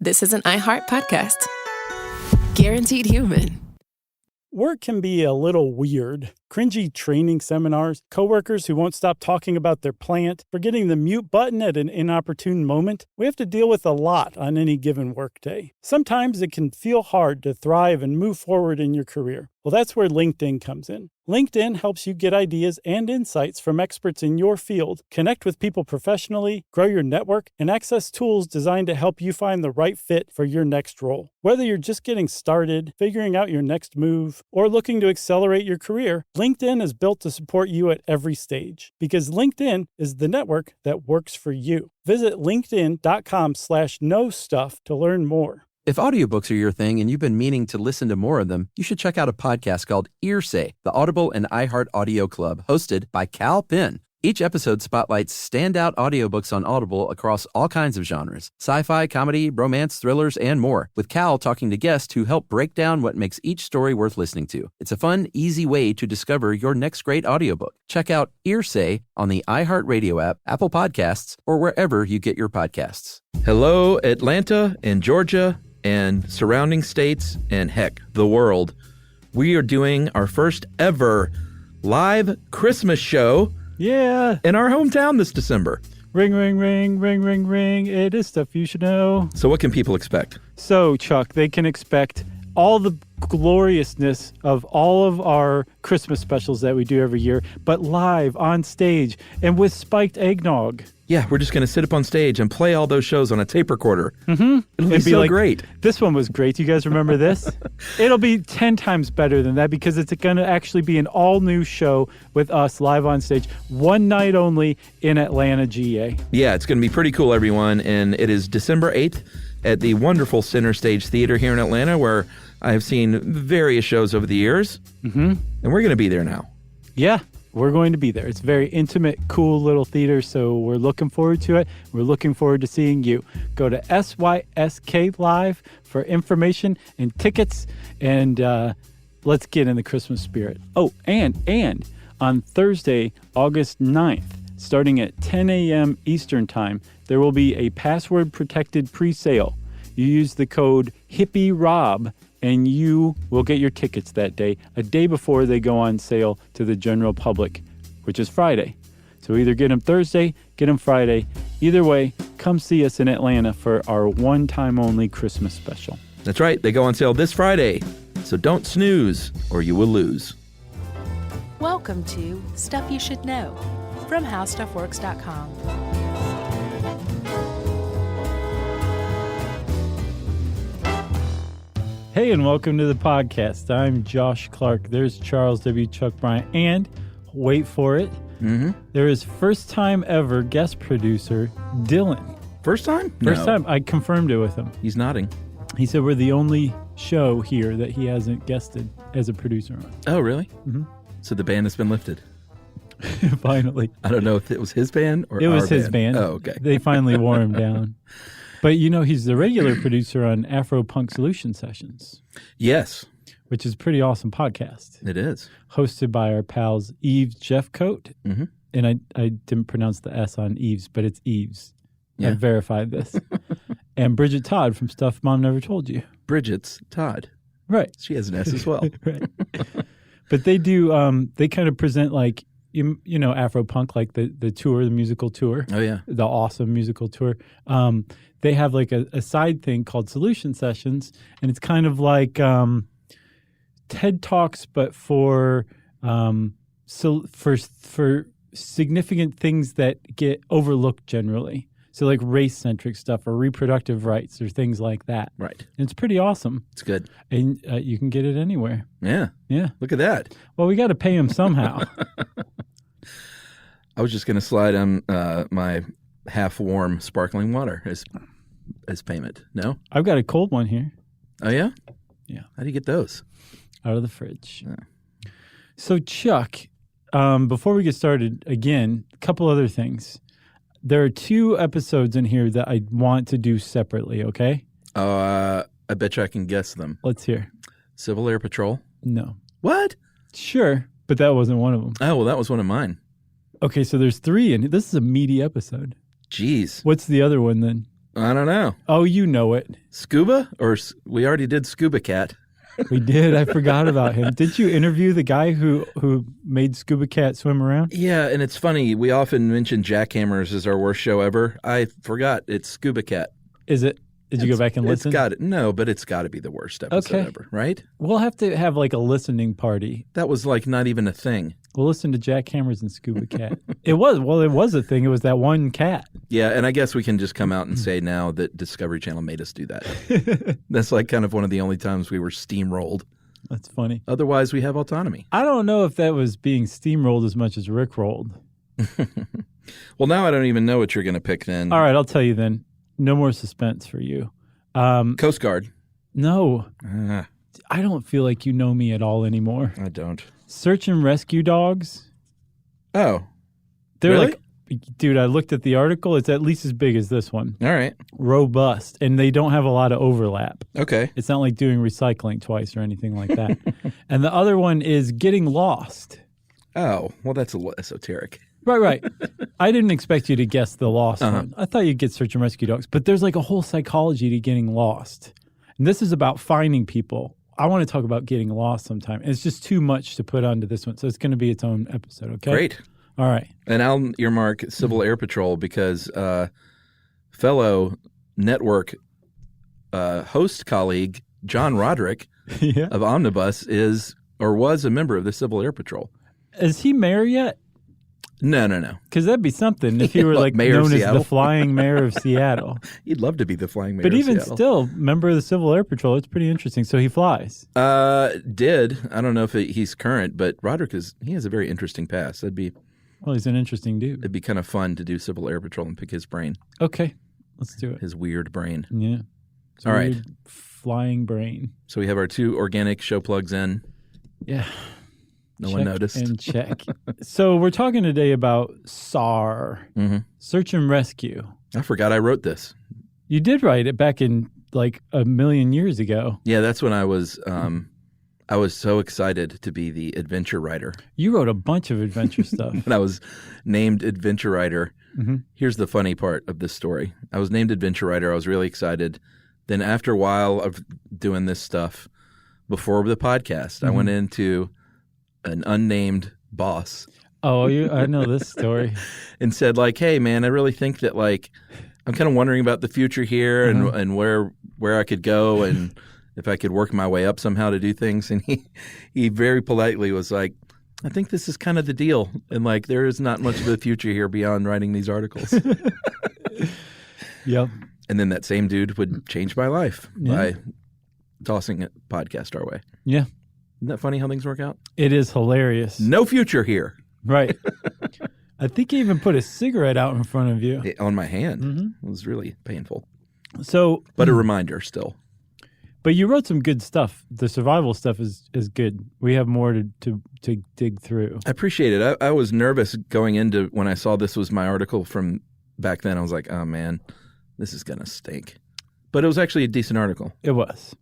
this is an iHeart podcast. Guaranteed human. Work can be a little weird. Cringy training seminars, coworkers who won't stop talking about their plant, forgetting the mute button at an inopportune moment. We have to deal with a lot on any given workday. Sometimes it can feel hard to thrive and move forward in your career. Well, that's where LinkedIn comes in. LinkedIn helps you get ideas and insights from experts in your field, connect with people professionally, grow your network, and access tools designed to help you find the right fit for your next role. Whether you're just getting started, figuring out your next move, or looking to accelerate your career, LinkedIn is built to support you at every stage because LinkedIn is the network that works for you. Visit linkedin.com/knowstuff to learn more. If audiobooks are your thing and you've been meaning to listen to more of them, you should check out a podcast called Earsay, the Audible and iHeart Audio Club, hosted by Cal Penn. Each episode spotlights standout audiobooks on Audible across all kinds of genres: sci-fi, comedy, romance, thrillers, and more, with Cal talking to guests who help break down what makes each story worth listening to. It's a fun, easy way to discover your next great audiobook. Check out Earsay on the iHeartRadio app, Apple Podcasts, or wherever you get your podcasts. Hello, Atlanta and Georgia and surrounding states and, heck, the world. We are doing our first ever live Christmas show in our hometown this December. Ring, ring, ring, ring, ring, ring. It is stuff you should know. So what can people expect? So, Chuck, they can expect all the gloriousness of all of our Christmas specials that we do every year, but live on stage and with spiked eggnog. Yeah, we're just going to sit up on stage and play all those shows on a tape recorder. Mm-hmm. It'll be so great. This one was great. You guys remember this? It'll be 10 times better than that because it's going to actually be an all-new show with us live on stage, one night only in Atlanta, GA. Yeah, it's going to be pretty cool, everyone. And it is December 8th at the wonderful Center Stage Theater here in Atlanta, where I've seen various shows over the years. Mm-hmm. And we're going to be there now. Yeah. We're going to be there. It's very intimate, cool little theater, so we're looking forward to it. We're looking forward to seeing you. Go to SYSK Live for information and tickets, and let's get in the Christmas spirit. Oh, and on Thursday, August 9th, starting at 10 a.m. Eastern Time, there will be a password-protected pre-sale. You use the code HippieRob, and you will get your tickets that day, a day before they go on sale to the general public, which is Friday. So either get them Thursday, get them Friday. Either way, come see us in Atlanta for our one-time only Christmas special. That's right. They go on sale this Friday. So don't snooze or you will lose. Welcome to Stuff You Should Know from HowStuffWorks.com. Hey, and welcome to the podcast. I'm Josh Clark. There's Charles W. Chuck Bryant. And, wait for it, there is first-time ever guest producer, Dylan. First time? First time. I confirmed it with him. He's nodding. He said we're the only show here that he hasn't guested as a producer on. Oh, really? Mm-hmm. So the ban has been lifted? Finally. I don't know if it was his ban or it was his band. Oh, okay. They finally wore him down. But, you know, he's the regular producer on Afro Punk Solution Sessions. Yes. Which is a pretty awesome podcast. It is. Hosted by our pals Eves Jeffcoat. Mm-hmm. And I didn't pronounce the S on Eves, but it's Eves. Yeah. I verified this. And Bridget Todd from Stuff Mom Never Told You. Bridget's Todd. Right. She has an S as well. Right. But they do, they kind of present like, you know, Afro Punk, like the tour, the musical tour. Oh, yeah. The awesome musical tour. They have like a side thing called Solution Sessions, and it's kind of like TED Talks, but for significant things that get overlooked generally. So like race-centric stuff or reproductive rights or things like that. Right. And it's pretty awesome. It's good. And you can get it anywhere. Yeah. Yeah. Look at that. Well, we got to pay him somehow. I was just going to slide on my half-warm sparkling water as payment. No? I've got a cold one here. Oh, yeah? Yeah. How do you get those? Out of the fridge. Yeah. So, Chuck, before we get started, again, a couple other things. There are 2 episodes in here that I want to do separately, okay? I bet you I can guess them. Let's hear. Civil Air Patrol? No. What? Sure, but that wasn't one of them. Oh, well, that was one of mine. Okay, so there's 3, and this is a meaty episode. Jeez. What's the other one then? I don't know. Oh, you know it. Scuba? We already did Scuba Cat. We did. I forgot about him. Did you interview the guy who made Scuba Cat swim around? Yeah, and it's funny. We often mention Jackhammers as our worst show ever. I forgot. It's Scuba Cat. Is it? Did you go back and listen? No, but it's got to be the worst episode ever, right? We'll have to have like a listening party. That was like not even a thing. We'll listen to Jackhammers and Scuba Cat. It was a thing. It was that one cat. Yeah, and I guess we can just come out and say now that Discovery Channel made us do that. That's like kind of one of the only times we were steamrolled. That's funny. Otherwise, we have autonomy. I don't know if that was being steamrolled as much as rickrolled. Well, now I don't even know what you're going to pick then. All right, I'll tell you then. No more suspense for you. Coast Guard. No. I don't feel like you know me at all anymore. I don't. Search and rescue dogs. Oh. They're really? like, dude, I looked at the article. It's at least as big as this one. All right. Robust. And they don't have a lot of overlap. Okay. It's not like doing recycling twice or anything like that. And the other one is getting lost. Oh, well, that's a little esoteric. Right. I didn't expect you to guess the lost one. I thought you'd get search and rescue dogs. But there's like a whole psychology to getting lost. And this is about finding people. I want to talk about getting lost sometime. It's just too much to put onto this one. So it's going to be its own episode, okay? Great. All right. And I'll earmark Civil Air Patrol because fellow network host colleague John Roderick of Omnibus is or was a member of the Civil Air Patrol. Is he mayor yet? No. Because that'd be something if he were like Mayor known of as Seattle. the flying mayor of Seattle. He'd love to be the flying mayor But of even Seattle. still, member of the Civil Air Patrol, it's pretty interesting. So he flies. I don't know if he's current, but Roderick he has a very interesting past. Well, he's an interesting dude. It'd be kind of fun to do Civil Air Patrol and pick his brain. Okay, let's do it. His weird brain. Yeah. All right. Flying brain. So we have our 2 organic show plugs in. Yeah. No one noticed. And check. So we're talking today about SAR, Search and Rescue. I forgot I wrote this. You did write it back in like a million years ago. Yeah, that's when I was so excited to be the adventure writer. You wrote a bunch of adventure stuff. When I was named adventure writer, here's the funny part of this story. I was named adventure writer. I was really excited. Then after a while of doing this stuff, before the podcast, I went into an unnamed boss. Oh, I know this story. And said like, hey, man, I really think that like I'm kind of wondering about the future here and where I could go and if I could work my way up somehow to do things. And he very politely was like, I think this is kind of the deal. And like there is not much of a future here beyond writing these articles. Yep. And then that same dude would change my life by tossing a podcast our way. Yeah. Isn't that funny how things work out? It is hilarious. No future here. Right. I think he even put a cigarette out in front of you. On my hand. It was really painful. So, but a reminder still. But you wrote some good stuff. The survival stuff is good. We have more to dig through. I appreciate it. I was nervous going into when I saw this was my article from back then. I was like, oh, man, this is going to stink. But it was actually a decent article. It was.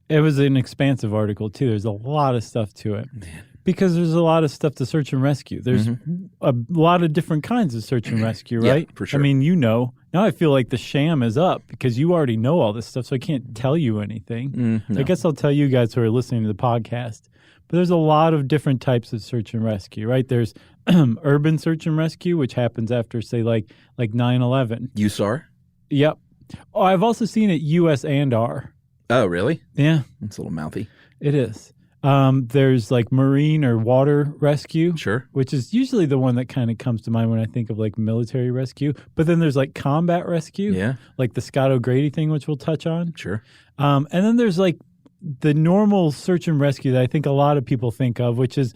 It was an expansive article, too. There's a lot of stuff to it. Man. Because there's a lot of stuff to search and rescue. There's a lot of different kinds of search and rescue, right? Yeah, for sure. I mean, now I feel like the sham is up because you already know all this stuff, so I can't tell you anything. No. I guess I'll tell you guys who are listening to the podcast. But there's a lot of different types of search and rescue, right? There's urban search and rescue, which happens after, say, like 9/11. USAR? Yep. Oh, I've also seen it US&R. Oh, really? Yeah. It's a little mouthy. It is. There's like marine or water rescue. Sure. Which is usually the one that kind of comes to mind when I think of like military rescue. But then there's like combat rescue. Yeah. Like the Scott O'Grady thing, which we'll touch on. Sure. And then there's like the normal search and rescue that I think a lot of people think of, which is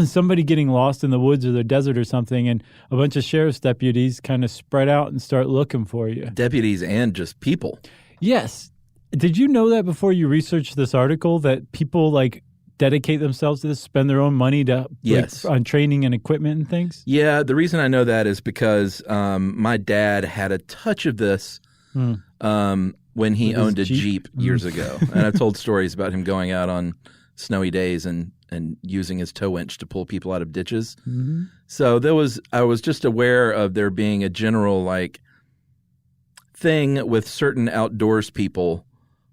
somebody getting lost in the woods or the desert or something, and a bunch of sheriff's deputies kind of spread out and start looking for you. Deputies and just people. Yes. Did you know that before you researched this article that people like dedicate themselves to this, spend their own money to Yes. on training and equipment and things? Yeah, the reason I know that is because my dad had a touch of this when he With his owned a Jeep? Jeep years ago. And I've told stories about him going out on snowy days and using his tow winch to pull people out of ditches. So I was just aware of there being a general like thing with certain outdoors people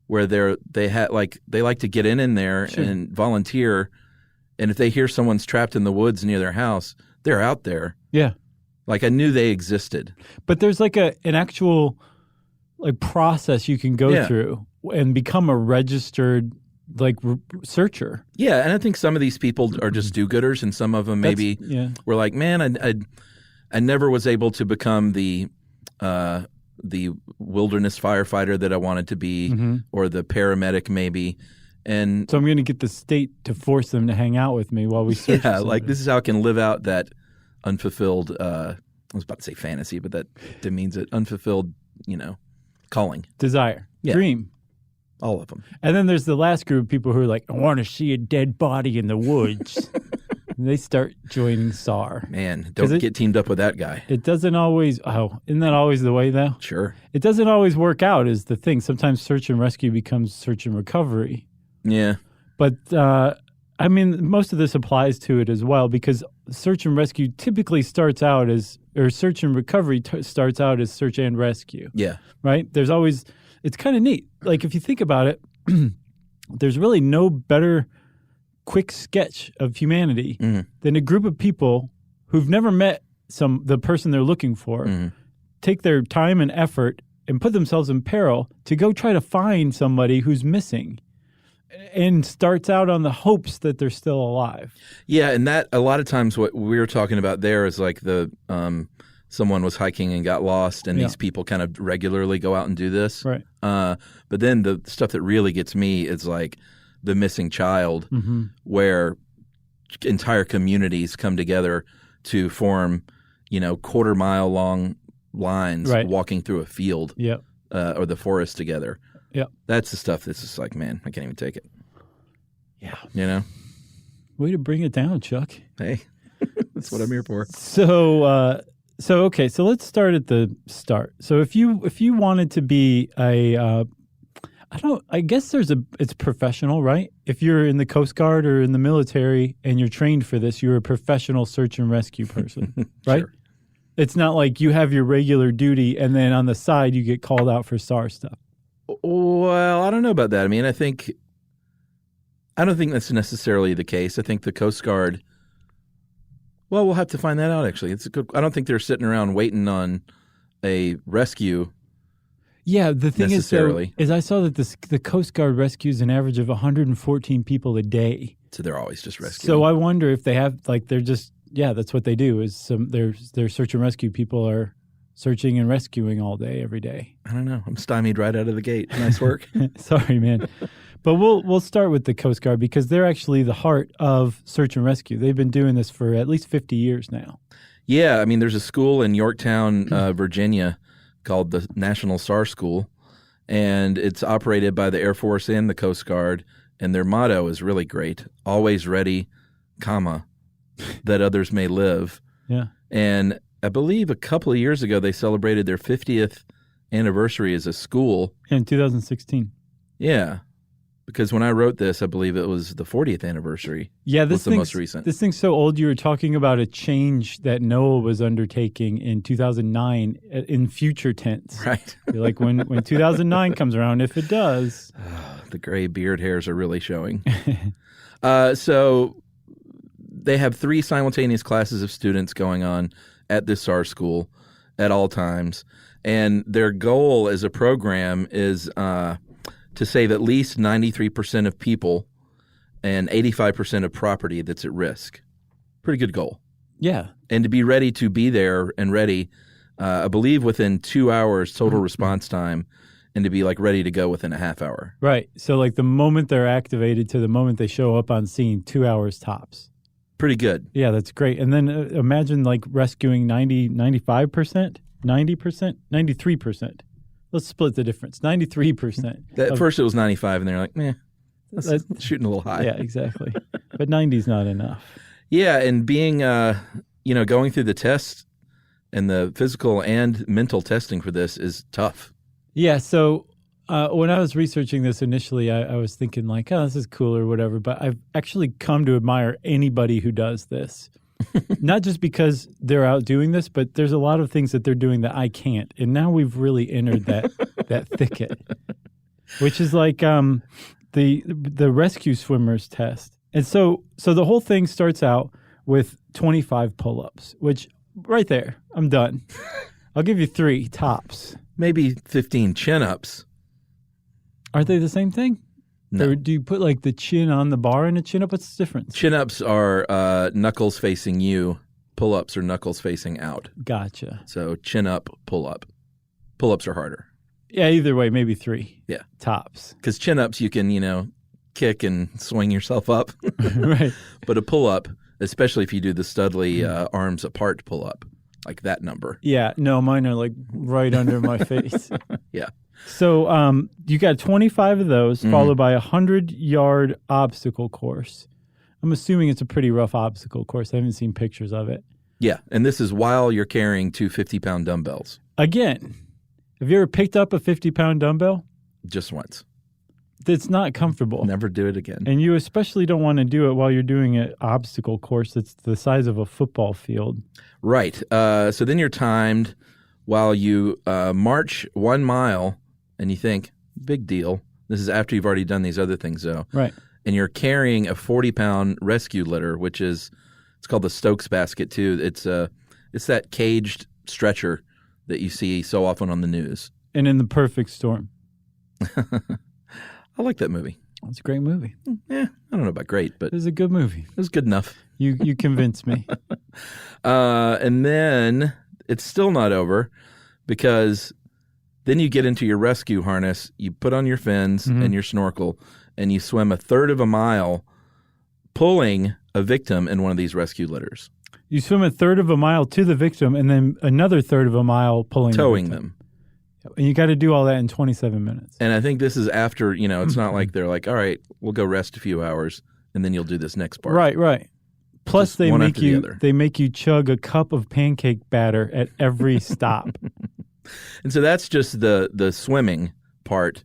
where they like to get in there Sure. and volunteer, and if they hear someone's trapped in the woods near their house, they're out there. Yeah. Like I knew they existed. But there's like an actual like process you can go Yeah. through and become a registered like searcher. Yeah, and I think some of these people are just do-gooders, and some of them maybe were like, man, I never was able to become the wilderness firefighter that I wanted to be, or the paramedic maybe. And So I'm going to get the state to force them to hang out with me while we search. yeah, for like something. this is how I can live out that unfulfilled, I was about to say fantasy, but that demeans it, unfulfilled, calling. Desire, Yeah. dream. All of them. And then there's the last group of people who are like, I want to see a dead body in the woods. And they start joining SAR. Man, 'Cause don't get teamed up with that guy. It doesn't always, isn't that always the way though? Sure. It doesn't always work out is the thing. Sometimes search and rescue becomes search and recovery. Yeah. But I mean, most of this applies to it as well because search and rescue typically starts out as, or search and recovery starts out as search and rescue, Yeah. right? There's always, it's kind of neat. Like if you think about it, there's really no better quick sketch of humanity than a group of people who've never met the person they're looking for, take their time and effort and put themselves in peril to go try to find somebody who's missing. And starts out on the hopes that they're still alive. Yeah, and that a lot of times what we were talking about there is like someone was hiking and got lost, and these people kind of regularly go out and do this. Right. But then the stuff that really gets me is like the missing child, where entire communities come together to form, quarter-mile long lines walking through a field or the forest together. Yeah. That's the stuff that's just like, man, I can't even take it. Yeah. Way to bring it down, Chuck. Hey, that's what I'm here for. So okay, so let's start at the start. So if you wanted to be I guess it's professional, right? If you're in the Coast Guard or in the military and you're trained for this, you're a professional search and rescue person, right? Sure. It's not like you have your regular duty and then on the side you get called out for SAR stuff. Well, I don't know about that. I mean, I don't think that's necessarily the case. I think the Coast Guard, well, we'll have to find that out, actually. I don't think they're sitting around waiting on a rescue. Yeah, the thing necessarily. is I saw that the Coast Guard rescues an average of 114 people a day. So they're always just rescuing. So I wonder if they have, like, they're just, that's what they do is their search and rescue people are searching and rescuing all day, every day. I don't know. I'm stymied right out of the gate. Nice work. Sorry, man. But we'll start with the Coast Guard because they're actually the heart of search and rescue. They've been doing this for at least 50 years now. Yeah, I mean, there's a school in Yorktown, Virginia, called the National SAR School, and it's operated by the Air Force and the Coast Guard, and their motto is really great: always ready, that others may live. Yeah. And I believe a couple of years ago they celebrated their 50th anniversary as a school. In 2016. Yeah. Because when I wrote this, I believe it was the 40th anniversary. Yeah, was the most recent. This thing's so old. You were talking about a change that NOAA was undertaking in 2009 in future tense. Right. You're like when 2009 comes around, if it does. The gray beard hairs are really showing. So they have 3 simultaneous classes of students going on at this SAR school at all times. And their goal as a program is to save at least 93% of people and 85% of property that's at risk. Pretty good goal. Yeah. And to be ready to be there and ready, I believe within 2 hours total response time, and to be like ready to go within a half hour. Right. So like the moment they're activated to the moment they show up on scene, 2 hours tops. Pretty good. Yeah, that's great. And then imagine like rescuing 95%, 90%, 93%. Let's split the difference. 93%. At first it was 95, and they're like, meh, that's shooting a little high. Yeah, exactly. But 90's not enough. Yeah, and being, going through the tests and the physical and mental testing for this is tough. Yeah, so when I was researching this initially, I was thinking like, oh, this is cool or whatever. But I've actually come to admire anybody who does this. Not just because they're out doing this, but there's a lot of things that they're doing that I can't. And now we've really entered that thicket, which is like the rescue swimmers test. And so the whole thing starts out with 25 pull-ups, which right there, I'm done. I'll give you 3 tops. Maybe 15 chin-ups. Are they the same thing? No. Or do you put like the chin on the bar and a chin-up? What's the difference? Chin-ups are knuckles facing you. Pull-ups are knuckles facing out. Gotcha. So chin-up, pull-up. Pull-ups are harder. Yeah, either way, maybe 3. Yeah. Tops. Because chin-ups, you can, kick and swing yourself up. Right. But a pull-up, especially if you do the Studley arms apart pull-up, like that number. Yeah. No, mine are like right under my face. Yeah. So you got 25 of those, followed by a 100-yard obstacle course. I'm assuming it's a pretty rough obstacle course. I haven't seen pictures of it. Yeah, and this is while you're carrying 2 50-pound dumbbells. Again, have you ever picked up a 50-pound dumbbell? Just once. It's not comfortable. Never do it again. And you especially don't want to do it while you're doing an obstacle course that's the size of a football field. Right. So then you're timed while you march 1 mile, and you think, big deal. This is after you've already done these other things, though. Right. And you're carrying a 40-pound rescue litter, which is, it's called the Stokes basket, too. It's that caged stretcher that you see so often on the news. And in The Perfect Storm. I like that movie. It's a great movie. I don't know about great, but It was a good movie. it was good enough. You convinced me. And then it's still not over, because then you get into your rescue harness, you put on your fins and your snorkel, and you swim a third of a mile pulling a victim in one of these rescue litters. You swim a third of a mile to the victim and then another third of a mile pulling Towing the victim. them. And you got to do all that in 27 minutes. And I think this is after, it's not like they're like, all right, we'll go rest a few hours, and then you'll do this next part. Right. Plus, Just they one make after the other. they make you chug a cup of pancake batter at every stop. And so that's just the swimming part.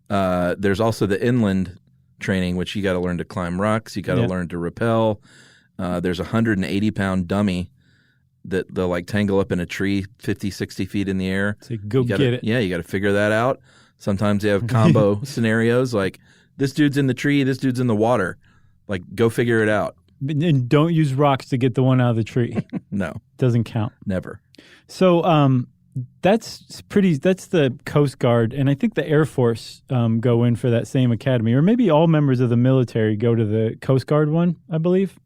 There's also the inland training, which you got to learn to climb rocks. You got to learn to rappel. There's a 180-pound dummy that they'll like tangle up in a tree 50, 60 feet in the air. So go You gotta- get it. Yeah, you got to figure that out. Sometimes they have combo scenarios like this dude's in the tree, this dude's in the water. Like, go figure it out. And don't use rocks to get the one out of the tree. No, Doesn't count. never. So that's the Coast Guard, and I think the Air Force go in for that same academy, or maybe all members of the military go to the Coast Guard one, I believe.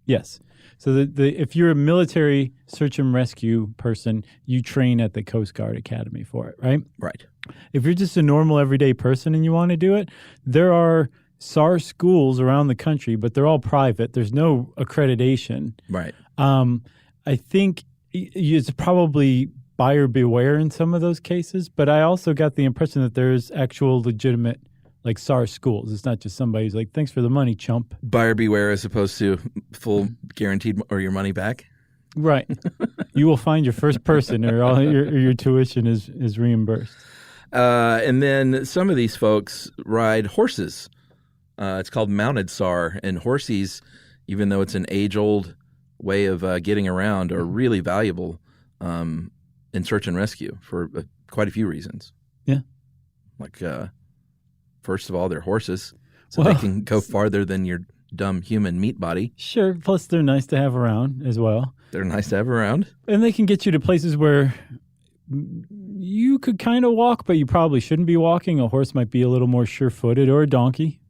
Yes. So if you're a military search and rescue person, you train at the Coast Guard Academy for it, right? Right. If you're just a normal everyday person and you want to do it, there are SAR schools around the country, but they're all private. There's no accreditation. Right. I think it's probably buyer beware in some of those cases, but I also got the impression that there's actual legitimate like SAR schools. It's not just somebody who's like, thanks for the money, chump. Buyer beware as opposed to full guaranteed or your money back. Right. You will find your first person or all your tuition is reimbursed. And then some of these folks ride horses. It's called mounted SAR, and horses, even though it's an age-old way of getting around, are really valuable in search and rescue for quite a few reasons. Yeah. Like, first of all, they're horses, so they can go farther than your dumb human meat body. Sure. Plus, they're nice to have around as well. They're nice to have around. And they can get you to places where you could kind of walk, but you probably shouldn't be walking. A horse might be a little more sure-footed, or a donkey.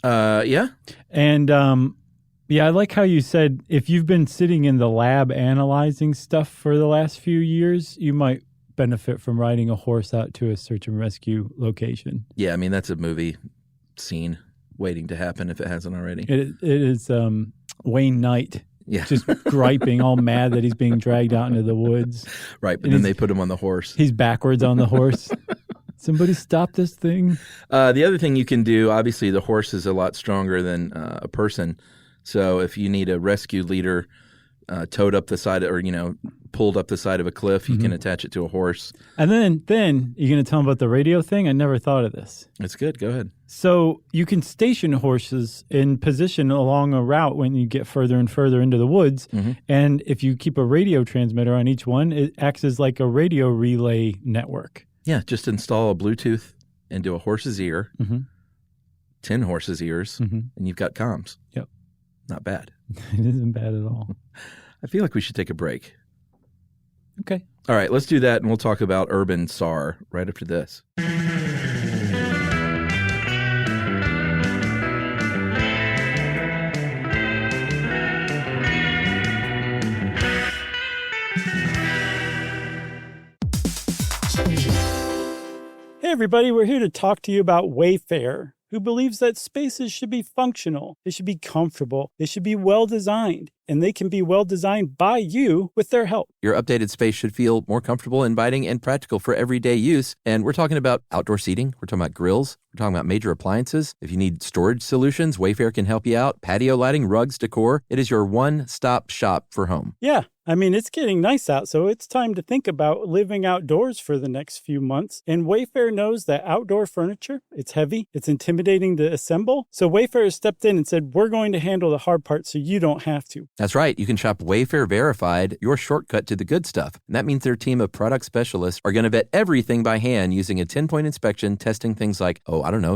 Yeah. And I like how you said if you've been sitting in the lab analyzing stuff for the last few years, you might benefit from riding a horse out to a search and rescue location. Yeah, I mean, that's a movie scene waiting to happen if it hasn't already. It is Wayne Knight Yeah. just griping, all mad that he's being dragged out into the woods. Right, but And then he's- they put him on the horse. He's backwards on the horse. Somebody stop this thing. The other thing you can do, obviously, the horse is a lot stronger than a person. So if you need a rescue leader towed up the side or, pulled up the side of a cliff. You can attach it to a horse. And then you're going to tell them about the radio thing? I never thought of this. It's good. Go ahead. So you can station horses in position along a route when you get further and further into the woods. And if you keep a radio transmitter on each one, it acts as like a radio relay network. Yeah, just install a Bluetooth into a horse's ear, 10 horses' ears, and you've got comms. Yep. Not bad. It isn't bad at all. I feel like we should take a break. Okay. All right, let's do that, and we'll talk about urban SAR right after this. Hey, everybody, we're here to talk to you about Wayfair, who believes that spaces should be functional, they should be comfortable, they should be well-designed, and they can be well-designed by you with their help. Your updated space should feel more comfortable, inviting, and practical for everyday use. And we're talking about outdoor seating. We're talking about grills. We're talking about major appliances. If you need storage solutions, Wayfair can help you out. Patio lighting, rugs, decor. It is your one-stop shop for home. Yeah, I mean, it's getting nice out, so it's time to think about living outdoors for the next few months. And Wayfair knows that outdoor furniture, it's heavy, it's intimidating to assemble. So Wayfair has stepped in and said, we're going to handle the hard part so you don't have to. That's right. You can shop Wayfair Verified, your shortcut to the good stuff. And that means their team of product specialists are going to vet everything by hand using a 10-point inspection, testing things like,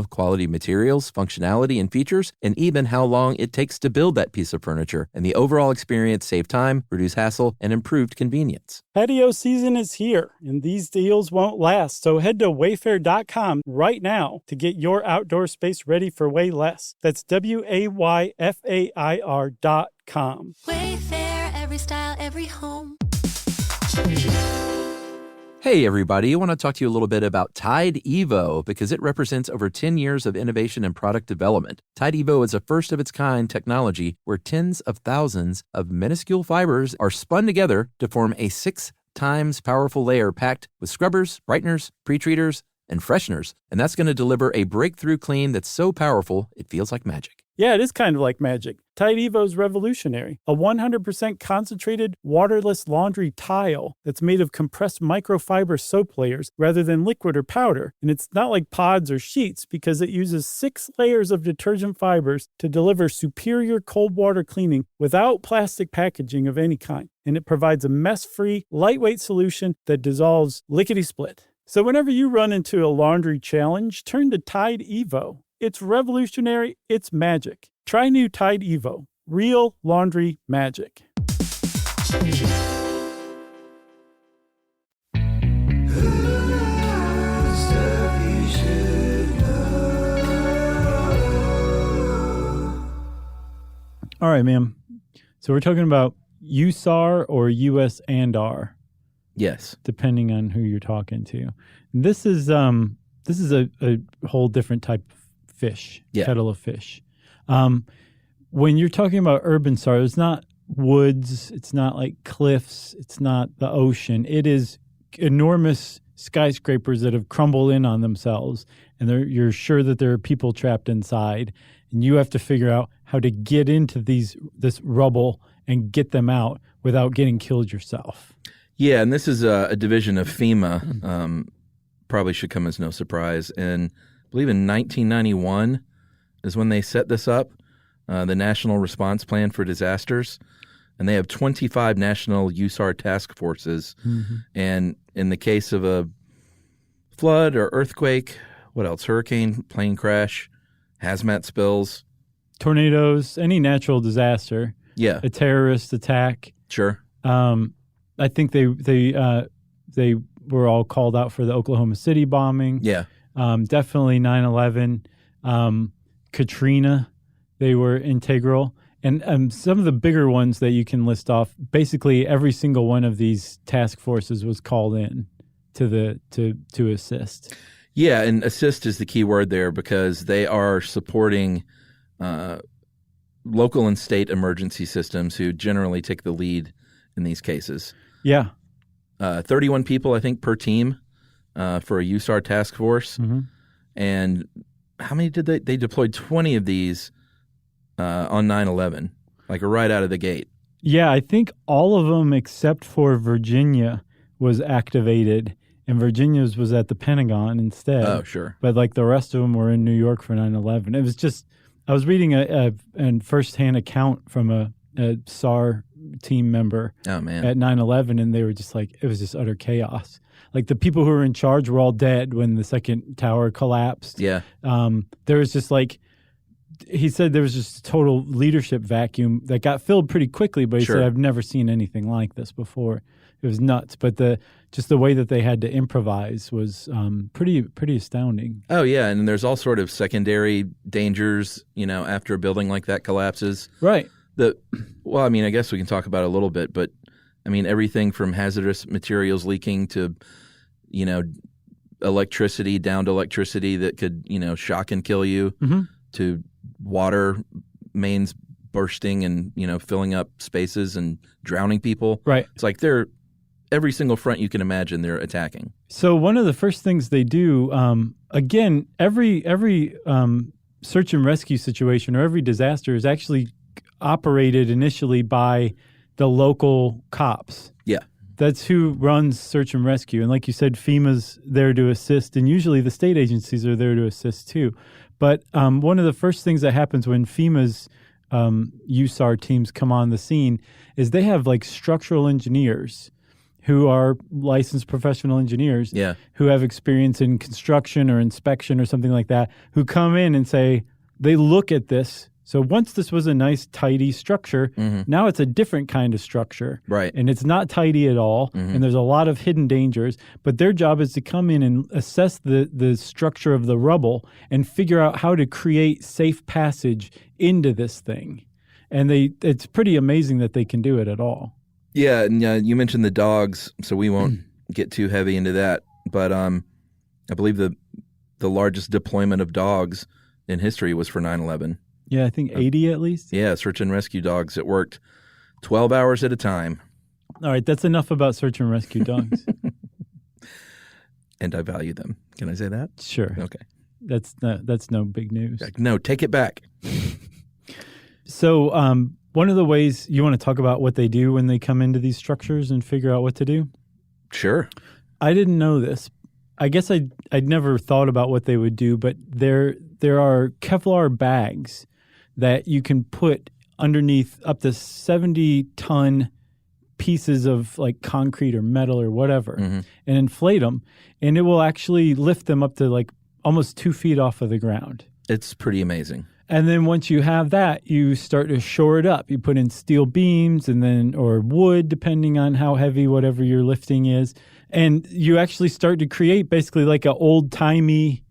quality materials, functionality, and features, and even how long it takes to build that piece of furniture. And the overall experience save time, reduce hassle, and improved convenience. Patio season is here, and these deals won't last. So head to wayfair.com right now to get your outdoor space ready for way less. That's WAYFAIR.com. Wayfair, every style, every home. Hey, everybody. I want to talk to you a little bit about Tide Evo because it represents over 10 years of innovation and product development. Tide Evo is a first-of-its-kind technology where tens of thousands of minuscule fibers are spun together to form a 6 times powerful layer packed with scrubbers, brighteners, pre-treaters, and fresheners. And that's going to deliver a breakthrough clean that's so powerful it feels like magic. Yeah, it is kind of like magic. Tide Evo is revolutionary. A 100% concentrated, waterless laundry tile that's made of compressed microfiber soap layers rather than liquid or powder. And it's not like pods or sheets because it uses 6 layers of detergent fibers to deliver superior cold water cleaning without plastic packaging of any kind. And it provides a mess-free, lightweight solution that dissolves lickety-split. So whenever you run into a laundry challenge, turn to Tide Evo. It's revolutionary. It's magic. Try new Tide Evo. Real laundry magic. All right, ma'am. So we're talking about USAR or US&R. Yes. Depending on who you're talking to. This is a whole different type of fish, kettle of fish. When you're talking about urban SAR, it's not woods, it's not like cliffs, it's not the ocean. It is enormous skyscrapers that have crumbled in on themselves, and you're sure that there are people trapped inside, and you have to figure out how to get into this rubble and get them out without getting killed yourself. Yeah, and this is a division of FEMA. Probably should come as no surprise. And I believe in 1991 is when they set this up, the National Response Plan for Disasters. And they have 25 national USAR task forces. And in the case of a flood or earthquake, what else? Hurricane, plane crash, hazmat spills. Tornadoes, any natural disaster. Yeah. A terrorist attack. Sure. I think they were all called out for the Oklahoma City bombing. Yeah. Definitely 9/11. Katrina, they were integral. And some of the bigger ones that you can list off, basically every single one of these task forces was called in to assist. Yeah, and assist is the key word there because they are supporting local and state emergency systems who generally take the lead in these cases. Yeah. 31 people, I think, per team for a USAR task force. And how many did they deployed 20 of these on 9/11, like right out of the gate. Yeah, I think all of them except for Virginia was activated, and Virginia's was at the Pentagon instead. Oh, sure. But like the rest of them were in New York for 9/11. It was just, I was reading a firsthand account from a SAR team member Oh, man. at 9/11, and they were just like, it was just utter chaos. Like the people who were in charge were all dead when the second tower collapsed. Yeah. There was just like, he said there was just a total leadership vacuum that got filled pretty quickly, but he Sure. said, I've never seen anything like this before. It was nuts. But just the way that they had to improvise was pretty astounding. Oh, yeah. And there's all sort of secondary dangers, after a building like that collapses. Right. Well, I mean, I guess we can talk about it a little bit, but I mean, everything from hazardous materials leaking to, electricity down to electricity that could, shock and kill you, to water mains bursting and, filling up spaces and drowning people. Right. It's like every single front you can imagine they're attacking. So one of the first things they do, again, every search and rescue situation or every disaster is actually operated initially by the local cops. Yeah. That's who runs search and rescue. And like you said, FEMA's there to assist, and usually the state agencies are there to assist too. But one of the first things that happens when FEMA's USAR teams come on the scene is they have like structural engineers who are licensed professional engineers Yeah. who have experience in construction or inspection or something like that, who come in and say, they look at this. So once this was a nice, tidy structure, now it's a different kind of structure. Right. And it's not tidy at all, and there's a lot of hidden dangers. But their job is to come in and assess the structure of the rubble and figure out how to create safe passage into this thing. And it's pretty amazing that they can do it at all. Yeah, and you mentioned the dogs, so we won't get too heavy into that. But I believe the largest deployment of dogs in history was for 9/11. Yeah, I think 80 at least. Yeah, search and rescue dogs. It worked 12 hours at a time. All right, that's enough about search and rescue dogs. And I value them. Can I say that? Sure. Okay. That's no big news. No, take it back. So one of the ways you want to talk about what they do when they come into these structures and figure out what to do? Sure. I didn't know this. I guess I'd never thought about what they would do, but there are Kevlar bags that you can put underneath up to 70-ton pieces of like concrete or metal or whatever and inflate them, and it will actually lift them up to like almost 2 feet off of the ground. It's pretty amazing. And then once you have that, you start to shore it up. You put in steel beams or wood, depending on how heavy whatever your lifting is. And you actually start to create basically like an old-timey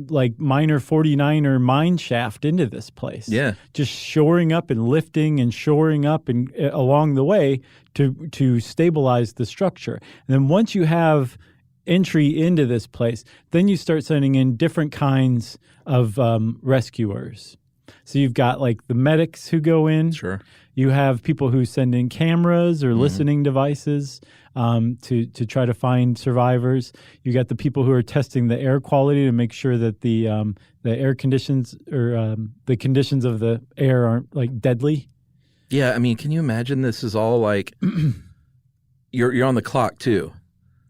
like Miner 49er mine shaft into this place. Yeah. Just shoring up and lifting and shoring up and along the way to stabilize the structure. And then once you have entry into this place, then you start sending in different kinds of rescuers. So you've got like the medics who go in. Sure. You have people who send in cameras or listening devices to try to find survivors. You got the people who are testing the air quality to make sure that the air conditions or the conditions of the air aren't like deadly. Yeah, I mean, can you imagine this is all like you're on the clock too.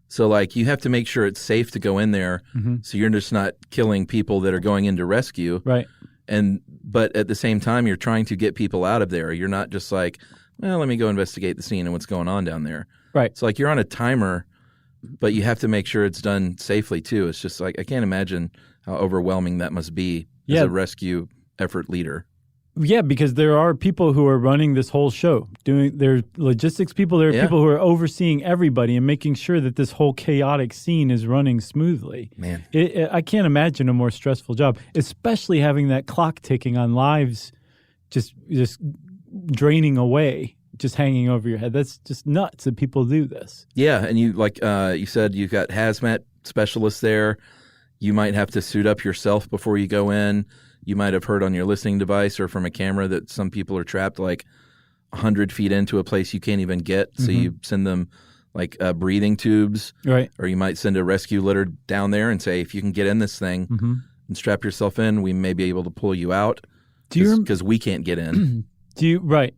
So like you have to make sure it's safe to go in there so you're just not killing people that are going in to rescue. Right. But at the same time, you're trying to get people out of there. You're not just like, well, let me go investigate the scene and what's going on down there. Right. It's like you're on a timer, but you have to make sure it's done safely too. It's just like I can't imagine how overwhelming that must be as a rescue effort leader. Yeah, because there are people who are running this whole show. There are logistics people. There are people who are overseeing everybody and making sure that this whole chaotic scene is running smoothly. Man. I can't imagine a more stressful job, especially having that clock ticking on lives just draining away, just hanging over your head. That's just nuts that people do this. Yeah, and you you said you've got hazmat specialists there. You might have to suit up yourself before you go in. You might have heard on your listening device or from a camera that some people are trapped like 100 feet into a place you can't even get. So you send them like breathing tubes. Right. Or you might send a rescue litter down there and say, if you can get in this thing and strap yourself in, we may be able to pull you out because we can't get in. Right.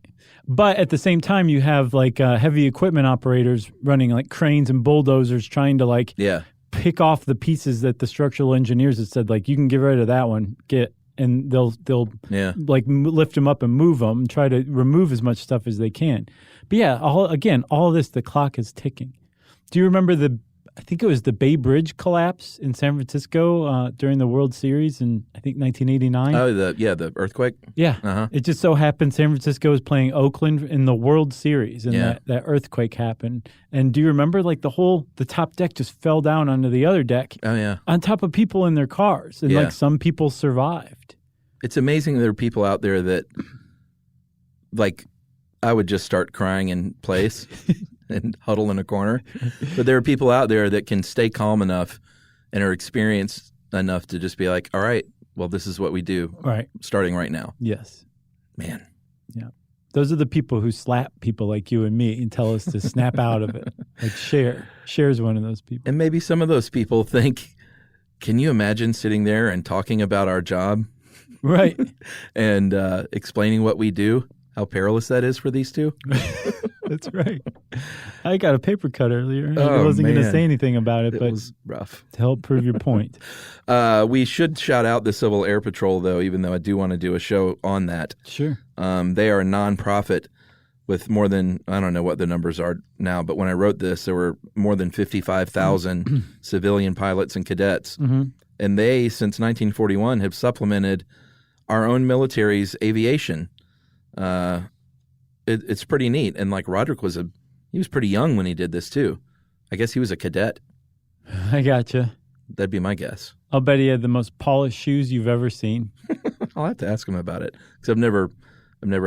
But at the same time, you have like heavy equipment operators running like cranes and bulldozers trying to like pick off the pieces that the structural engineers had said, like, you can get rid of that one, and they'll like lift them up and move them, and try to remove as much stuff as they can. But yeah, all of this, the clock is ticking. Do you remember I think it was the Bay Bridge collapse in San Francisco during the World Series in, I think, 1989? Oh, the earthquake? Yeah. Uh-huh. It just so happened San Francisco was playing Oakland in the World Series, and that earthquake happened. And do you remember, like, the top deck just fell down onto the other deck? Oh, yeah. On top of people in their cars. And, like, some people survived. It's amazing there are people out there that, like, I would just start crying in place. And huddle in a corner. But there are people out there that can stay calm enough and are experienced enough to just be like, all right, well, this is what we do starting right now. Yes. Man. Yeah. Those are the people who slap people like you and me and tell us to snap out of it. Like Cher's one of those people. And maybe some of those people think, can you imagine sitting there and talking about our job? Right. And explaining what we do, how perilous that is for these two? That's right. I got a paper cut earlier. I wasn't going to say anything about it, but it was rough. To help prove your point. We should shout out the Civil Air Patrol, though, even though I do want to do a show on that. Sure. They are a nonprofit with more than, I don't know what the numbers are now, but when I wrote this, there were more than 55,000 civilian pilots and cadets. Mm-hmm. And they, since 1941, have supplemented our own military's aviation. It's pretty neat. And like Roderick he was pretty young when he did this too. I guess he was a cadet. I gotcha. That'd be my guess. I'll bet he had the most polished shoes you've ever seen. I'll have to ask him about it because I've never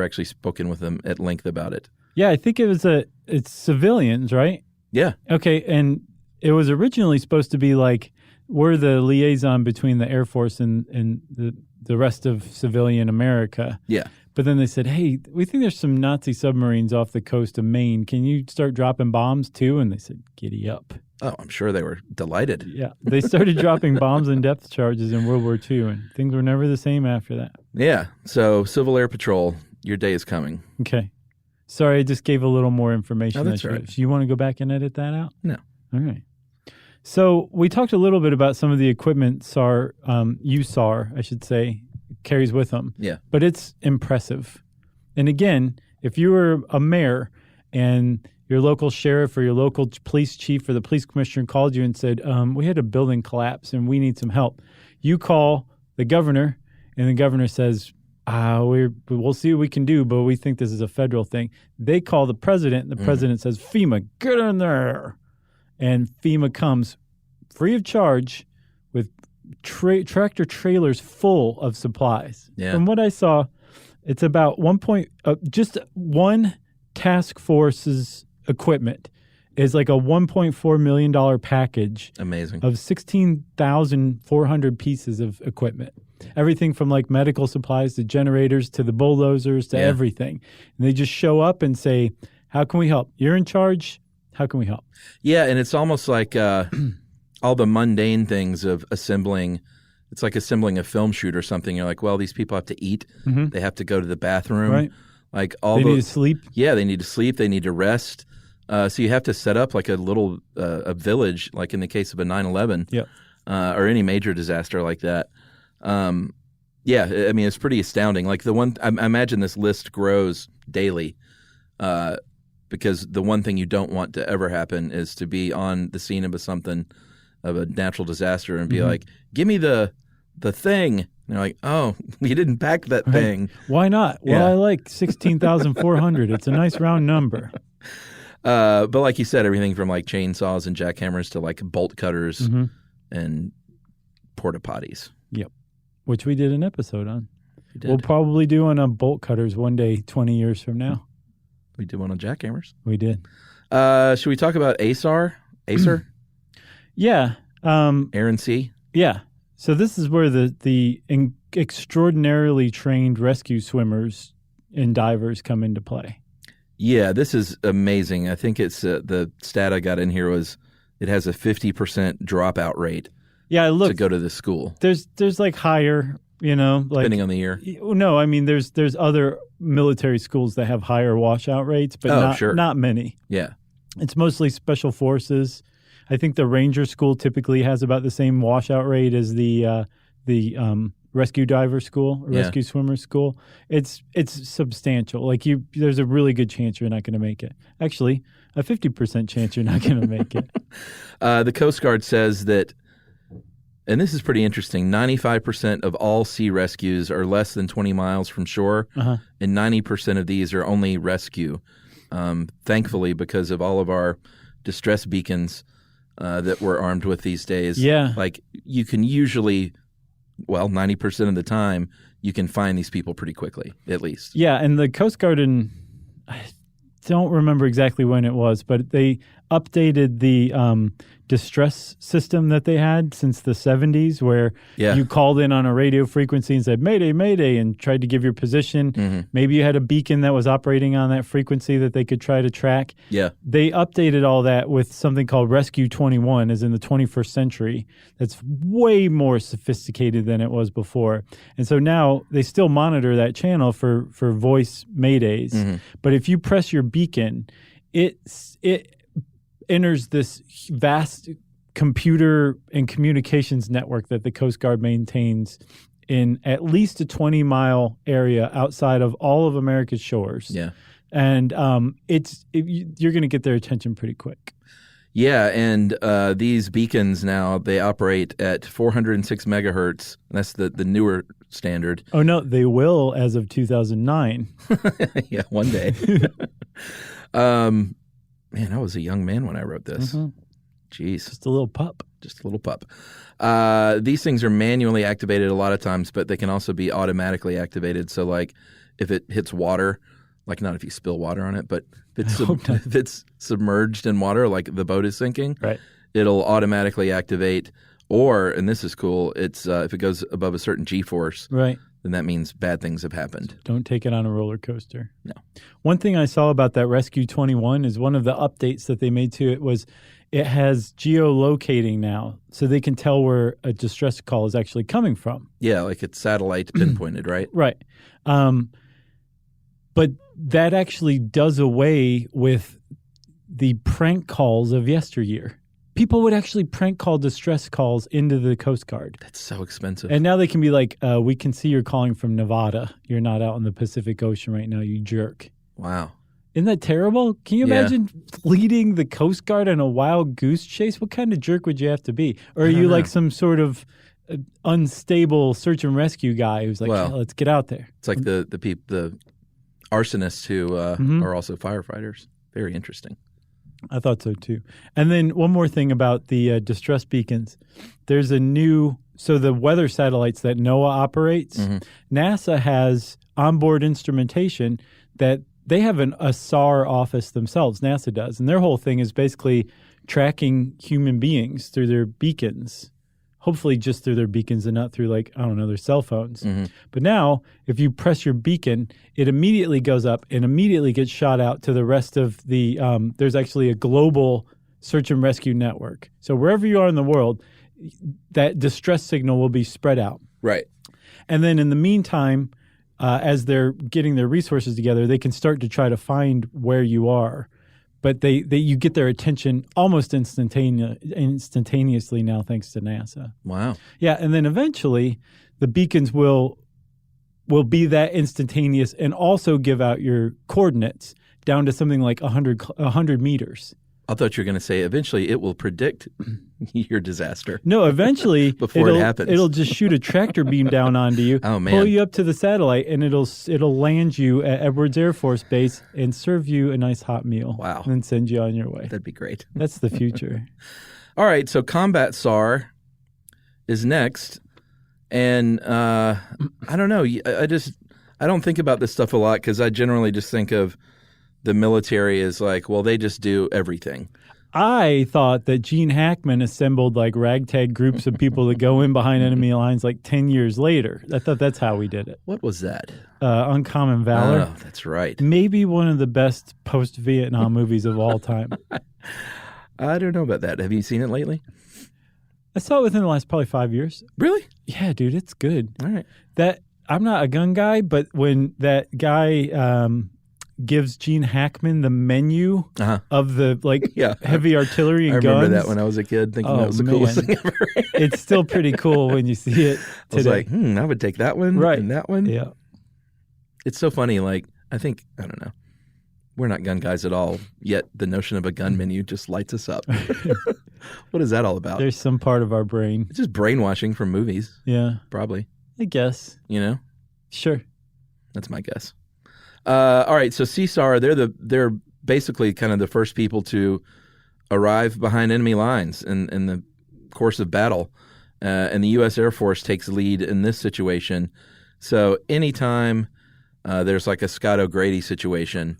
actually spoken with him at length about it. Yeah, I think it's civilians, right? Yeah. Okay, and it was originally supposed to be like we're the liaison between the Air Force and the rest of civilian America. Yeah. But then they said, hey, we think there's some Nazi submarines off the coast of Maine. Can you start dropping bombs too? And they said, giddy up. Oh, I'm sure they were delighted. Yeah. They started dropping bombs and depth charges in World War II, and things were never the same after that. Yeah. So Civil Air Patrol, your day is coming. Okay. Sorry, I just gave a little more information. Oh, that's right. Do you want to go back and edit that out? No. All right. So we talked a little bit about some of the equipment USAR, I should say, carries with them. Yeah. But it's impressive. And again, if you were a mayor and your local sheriff or your local police chief or the police commissioner called you and said, we had a building collapse and we need some help, you call the governor and the governor says, we'll see what we can do, but we think this is a federal thing. They call the president and the president says, FEMA, get in there. And FEMA comes free of charge with tractor trailers full of supplies. Yeah. From what I saw, it's about just one task force's equipment is like a $1.4 million package. Amazing. Of 16,400 pieces of equipment. Everything from like medical supplies to generators to the bulldozers to everything. And they just show up and say, how can we help? You're in charge. How can we help? Yeah, and it's almost like all the mundane things of assembling. It's like assembling a film shoot or something. You're like, well, these people have to eat. Mm-hmm. They have to go to the bathroom. Right. Like they need to sleep. Yeah, they need to sleep. They need to rest. So you have to set up like a little a village, like in the case of a 9/11 or any major disaster like that. Yeah, I mean, it's pretty astounding. Like I imagine this list grows daily because the one thing you don't want to ever happen is to be on the scene of a natural disaster and be like, give me the thing. And they're like, oh, you didn't pack that thing. Why not? Well, I like 16,400. It's a nice round number. But like you said, everything from like chainsaws and jackhammers to like bolt cutters and porta potties. Yep. Which we did an episode on. We'll probably do on bolt cutters one day, 20 years from now. We did one on jackhammers. We did. Should we talk about Acer? Yeah. Aaron C.? Yeah. So this is where the extraordinarily trained rescue swimmers and divers come into play. Yeah, this is amazing. I think it's the stat I got in here was it has a 50% dropout rate. Yeah, look, to go to the school. There's like higher you know, like Depending on the year. No, I mean there's other military schools that have higher washout rates, but not many. Yeah. It's mostly special forces. I think the Ranger School typically has about the same washout rate as the rescue diver school or rescue swimmer school. It's substantial. Like there's a really good chance you're not going to make it. Actually, a 50% chance you're not going to make it. The Coast Guard says that, and this is pretty interesting, 95% of all sea rescues are less than 20 miles from shore, and 90% of these are only rescue. Thankfully, because of all of our distress beacons that we're armed with these days. Yeah. Like you can usually, 90% of the time, you can find these people pretty quickly, at least. Yeah, and the Coast Guard, I don't remember exactly when it was, but they updated the distress system that they had since the 70s, where you called in on a radio frequency and said, "Mayday, Mayday," and tried to give your position. Mm-hmm. Maybe you had a beacon that was operating on that frequency that they could try to track. Yeah. They updated all that with something called Rescue 21, as in the 21st century. That's way more sophisticated than it was before. And so now they still monitor that channel for voice maydays. Mm-hmm. But if you press your beacon, it enters this vast computer and communications network that the Coast Guard maintains in at least a 20-mile area outside of all of America's shores. Yeah. And you're going to get their attention pretty quick. Yeah, and these beacons now, they operate at 406 megahertz. That's the newer standard. Oh, no, they will as of 2009. Yeah, one day. Man, I was a young man when I wrote this. Mm-hmm. Jeez. Just a little pup. These things are manually activated a lot of times, but they can also be automatically activated. So, like, if it hits water, like not if you spill water on it, but if it's submerged in water, like the boat is sinking, right, it'll automatically activate. Or, and this is cool, it's if it goes above a certain G-force, right, then that means bad things have happened. Don't take it on a roller coaster. No. One thing I saw about that Rescue 21 is one of the updates that they made to it was it has geolocating now, so they can tell where a distress call is actually coming from. Yeah, like it's satellite pinpointed, right? Right. But that actually does away with the prank calls of yesteryear. People would actually prank call distress calls into the Coast Guard. That's so expensive. And now they can be like, we can see you're calling from Nevada. You're not out in the Pacific Ocean right now, you jerk. Wow. Isn't that terrible? Can you imagine leading the Coast Guard on a wild goose chase? What kind of jerk would you have to be? Or are you like some sort of unstable search and rescue guy who's like, let's get out there? It's like the arsonists who are also firefighters. Very interesting. I thought so too. And then one more thing about the distress beacons. There's so the weather satellites that NOAA operates, NASA has onboard instrumentation that they have a SAR office themselves, NASA does. And their whole thing is basically tracking human beings through their beacons. Hopefully just through their beacons and not through their cell phones. Mm-hmm. But now, if you press your beacon, it immediately goes up and immediately gets shot out to the rest of the there's actually a global search and rescue network. So wherever you are in the world, that distress signal will be spread out. Right. And then in the meantime, as they're getting their resources together, they can start to try to find where you are. But you get their attention almost instantaneously now, thanks to NASA. Wow. Yeah, and then eventually the beacons will be that instantaneous and also give out your coordinates down to something like 100 meters. I thought you were going to say eventually it will predict your disaster. No, eventually before it happens. It'll just shoot a tractor beam down onto you, pull you up to the satellite, and it'll land you at Edwards Air Force Base and serve you a nice hot meal. Wow. And then send you on your way. That'd be great. That's the future. All right, so Combat SAR is next. And I don't know. I don't think about this stuff a lot because I generally just think of the military as like, well, they just do everything. I thought that Gene Hackman assembled like ragtag groups of people that go in behind enemy lines like 10 years later. I thought that's how we did it. What was that? Uncommon Valor. Oh, that's right. Maybe one of the best post-Vietnam movies of all time. I don't know about that. Have you seen it lately? I saw it within the last probably 5 years. Really? Yeah, dude, it's good. All right. I'm not a gun guy, but when that guy gives Gene Hackman the menu of the heavy artillery and I guns. remember that when I was a kid, thinking that was the coolest thing ever. It's still pretty cool when you see it today. I was like, I would take that one and that one. Yeah. It's so funny. Like, I don't know. We're not gun guys at all, yet the notion of a gun menu just lights us up. What is that all about? There's some part of our brain. It's just brainwashing from movies. Yeah. Probably. I guess. You know? Sure. That's my guess. All right, so CSAR, they're basically kind of the first people to arrive behind enemy lines in the course of battle, and the U.S. Air Force takes lead in this situation. So anytime there's like a Scott O'Grady situation,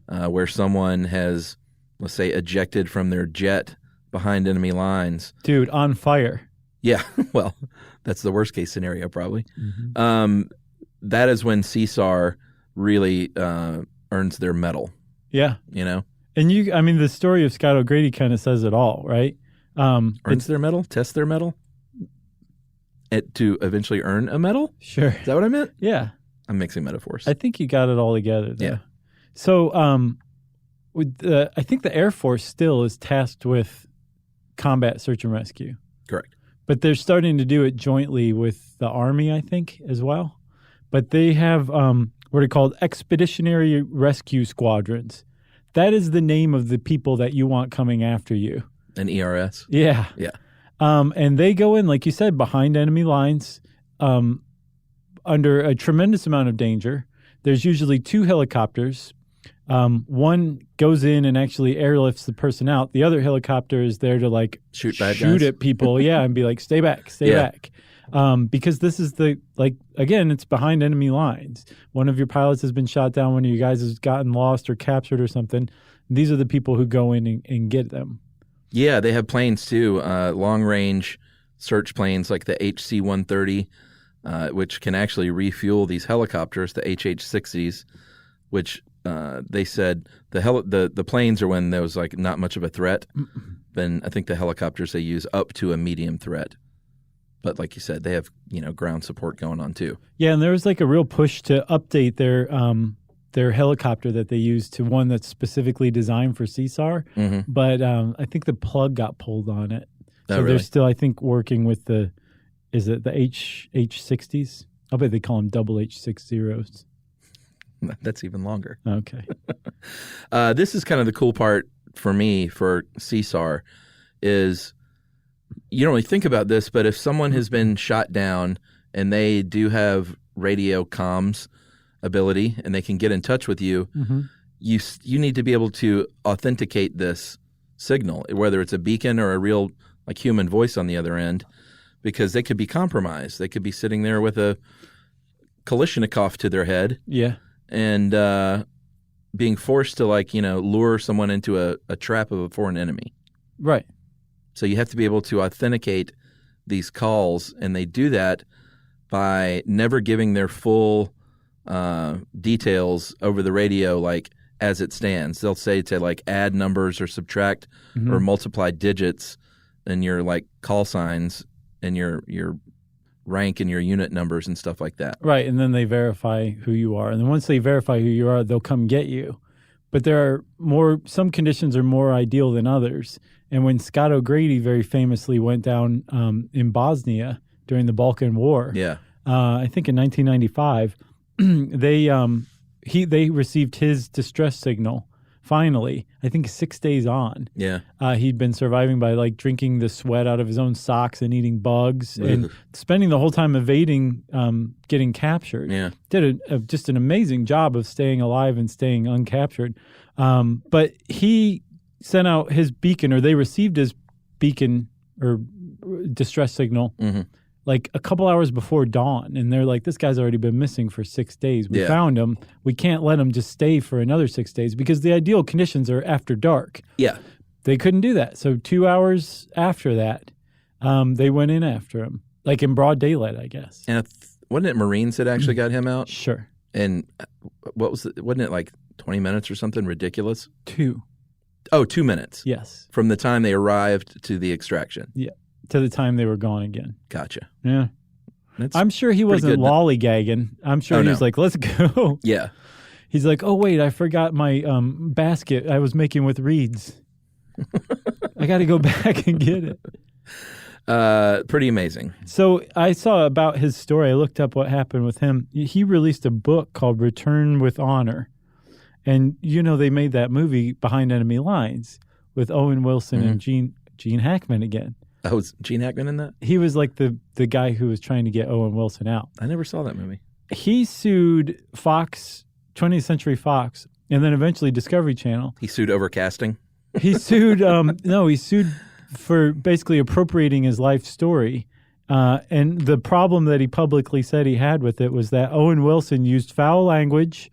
where someone has, let's say, ejected from their jet behind enemy lines, dude, on fire. Yeah, well, that's the worst case scenario probably. That is when CSAR really earns their medal. Yeah. You know? And the story of Scott O'Grady kind of says it all, right? Earns their medal? Test their medal? To eventually earn a medal? Sure. Is that what I meant? Yeah. I'm mixing metaphors. I think you got it all together there. Yeah. So I think the Air Force still is tasked with combat search and rescue. Correct. But they're starting to do it jointly with the Army, I think, as well. But they have what are called expeditionary rescue squadrons. That is the name of the people that you want coming after you. An ERS? Yeah. Yeah. And they go in, like you said, behind enemy lines under a tremendous amount of danger. There's usually 2 helicopters. One goes in and actually airlifts the person out. The other helicopter is there to shoot guys at people, and be like, stay back, stay back. Because this is again, it's behind enemy lines. One of your pilots has been shot down. One of you guys has gotten lost or captured or something. These are the people who go in and get them. Yeah, they have planes too, long-range search planes like the HC-130, which can actually refuel these helicopters, the HH-60s, which they said the planes are when there was not much of a threat. Then I think the helicopters they use up to a medium threat. But like you said, they have ground support going on too. Yeah, and there was a real push to update their helicopter that they use to one that's specifically designed for CSAR. Mm-hmm. But I think the plug got pulled on it. So really? They're still, I think, working with the H60s? I'll bet they call them double H60s. That's even longer. Okay. This is kind of the cool part for me for CSAR is you don't really think about this, but if someone has been shot down and they do have radio comms ability and they can get in touch with you, you need to be able to authenticate this signal, whether it's a beacon or a real human voice on the other end, because they could be compromised. They could be sitting there with a Kalashnikov to their head. Yeah. And being forced to lure someone into a trap of a foreign enemy. Right. So you have to be able to authenticate these calls, and they do that by never giving their full details over the radio as it stands. They'll say to add numbers or subtract or multiply digits and your call signs and your rank and your unit numbers and stuff like that. Right, and then they verify who you are. And then once they verify who you are, they'll come get you. But some conditions are more ideal than others. And when Scott O'Grady very famously went down in Bosnia during the Balkan War, I think in 1995, they received his distress signal. Finally, I think 6 days on. Yeah. He'd been surviving by drinking the sweat out of his own socks and eating bugs and spending the whole time evading getting captured. Yeah. Did just an amazing job of staying alive and staying uncaptured. But he sent out his beacon, or they received his beacon or distress signal a couple hours before dawn. And they're like, this guy's already been missing for 6 days. We found him. We can't let him just stay for another 6 days because the ideal conditions are after dark. Yeah. They couldn't do that. So 2 hours after that, they went in after him, in broad daylight, I guess. And wasn't it Marines that actually got him out? Sure. And wasn't it 20 minutes or something ridiculous? 2. Oh, 2 minutes. Yes. From the time they arrived to the extraction. Yeah. to the time they were gone again. Gotcha. Yeah. That's I'm sure he wasn't good. lollygagging. I'm sure he was like, let's go. Yeah. He's like, oh, wait, I forgot my basket I was making with reeds. I got to go back and get it. Pretty amazing. So I saw about his story. I looked up what happened with him. He released a book called Return with Honor. And, they made that movie Behind Enemy Lines with Owen Wilson and Gene Hackman again. Oh, was Gene Hackman in that? He was like the guy who was trying to get Owen Wilson out. I never saw that movie. He sued Fox, 20th Century Fox, and then eventually Discovery Channel. He sued over casting? He sued, he sued for basically appropriating his life story. And the problem that he publicly said he had with it was that Owen Wilson used foul language,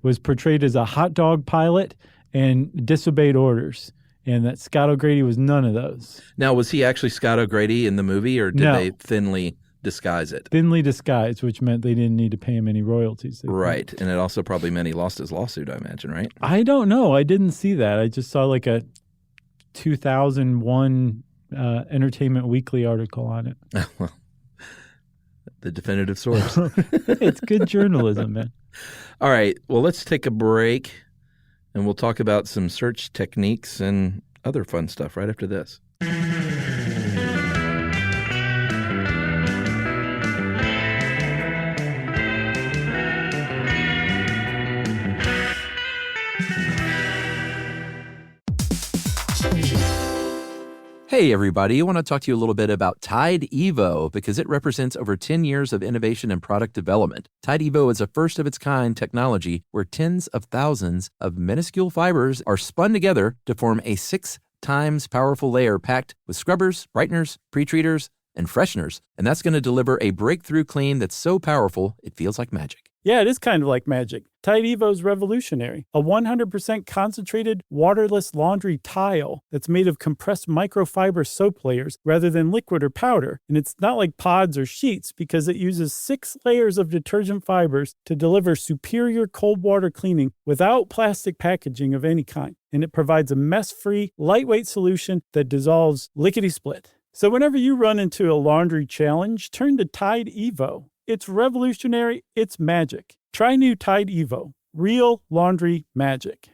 was portrayed as a hot dog pilot, and disobeyed orders. And that Scott O'Grady was none of those. Now, was he actually Scott O'Grady in the movie, or did they thinly disguise it? Thinly disguised, which meant they didn't need to pay him any royalties. Right. And it also probably meant he lost his lawsuit, I imagine, right? I don't know. I didn't see that. I just saw like a 2001 Entertainment Weekly article on it. Well, the definitive source. It's good journalism, man. All right. Well, let's take a break, and we'll talk about some search techniques and other fun stuff right after this. Hey, everybody. I want to talk to you a little bit about Tide Evo because it represents over 10 years of innovation and product development. Tide Evo is a first-of-its-kind technology where tens of thousands of minuscule fibers are spun together to form a 6 times powerful layer packed with scrubbers, brighteners, pre-treaters, and fresheners. And that's going to deliver a breakthrough clean that's so powerful, it feels like magic. Yeah, it is kind of like magic. Tide Evo is revolutionary. A 100% concentrated, waterless laundry tile that's made of compressed microfiber soap layers rather than liquid or powder. And it's not like pods or sheets because it uses 6 layers of detergent fibers to deliver superior cold water cleaning without plastic packaging of any kind. And it provides a mess-free, lightweight solution that dissolves lickety-split. So whenever you run into a laundry challenge, turn to Tide Evo. It's revolutionary. It's magic. Try new Tide Evo. Real laundry magic.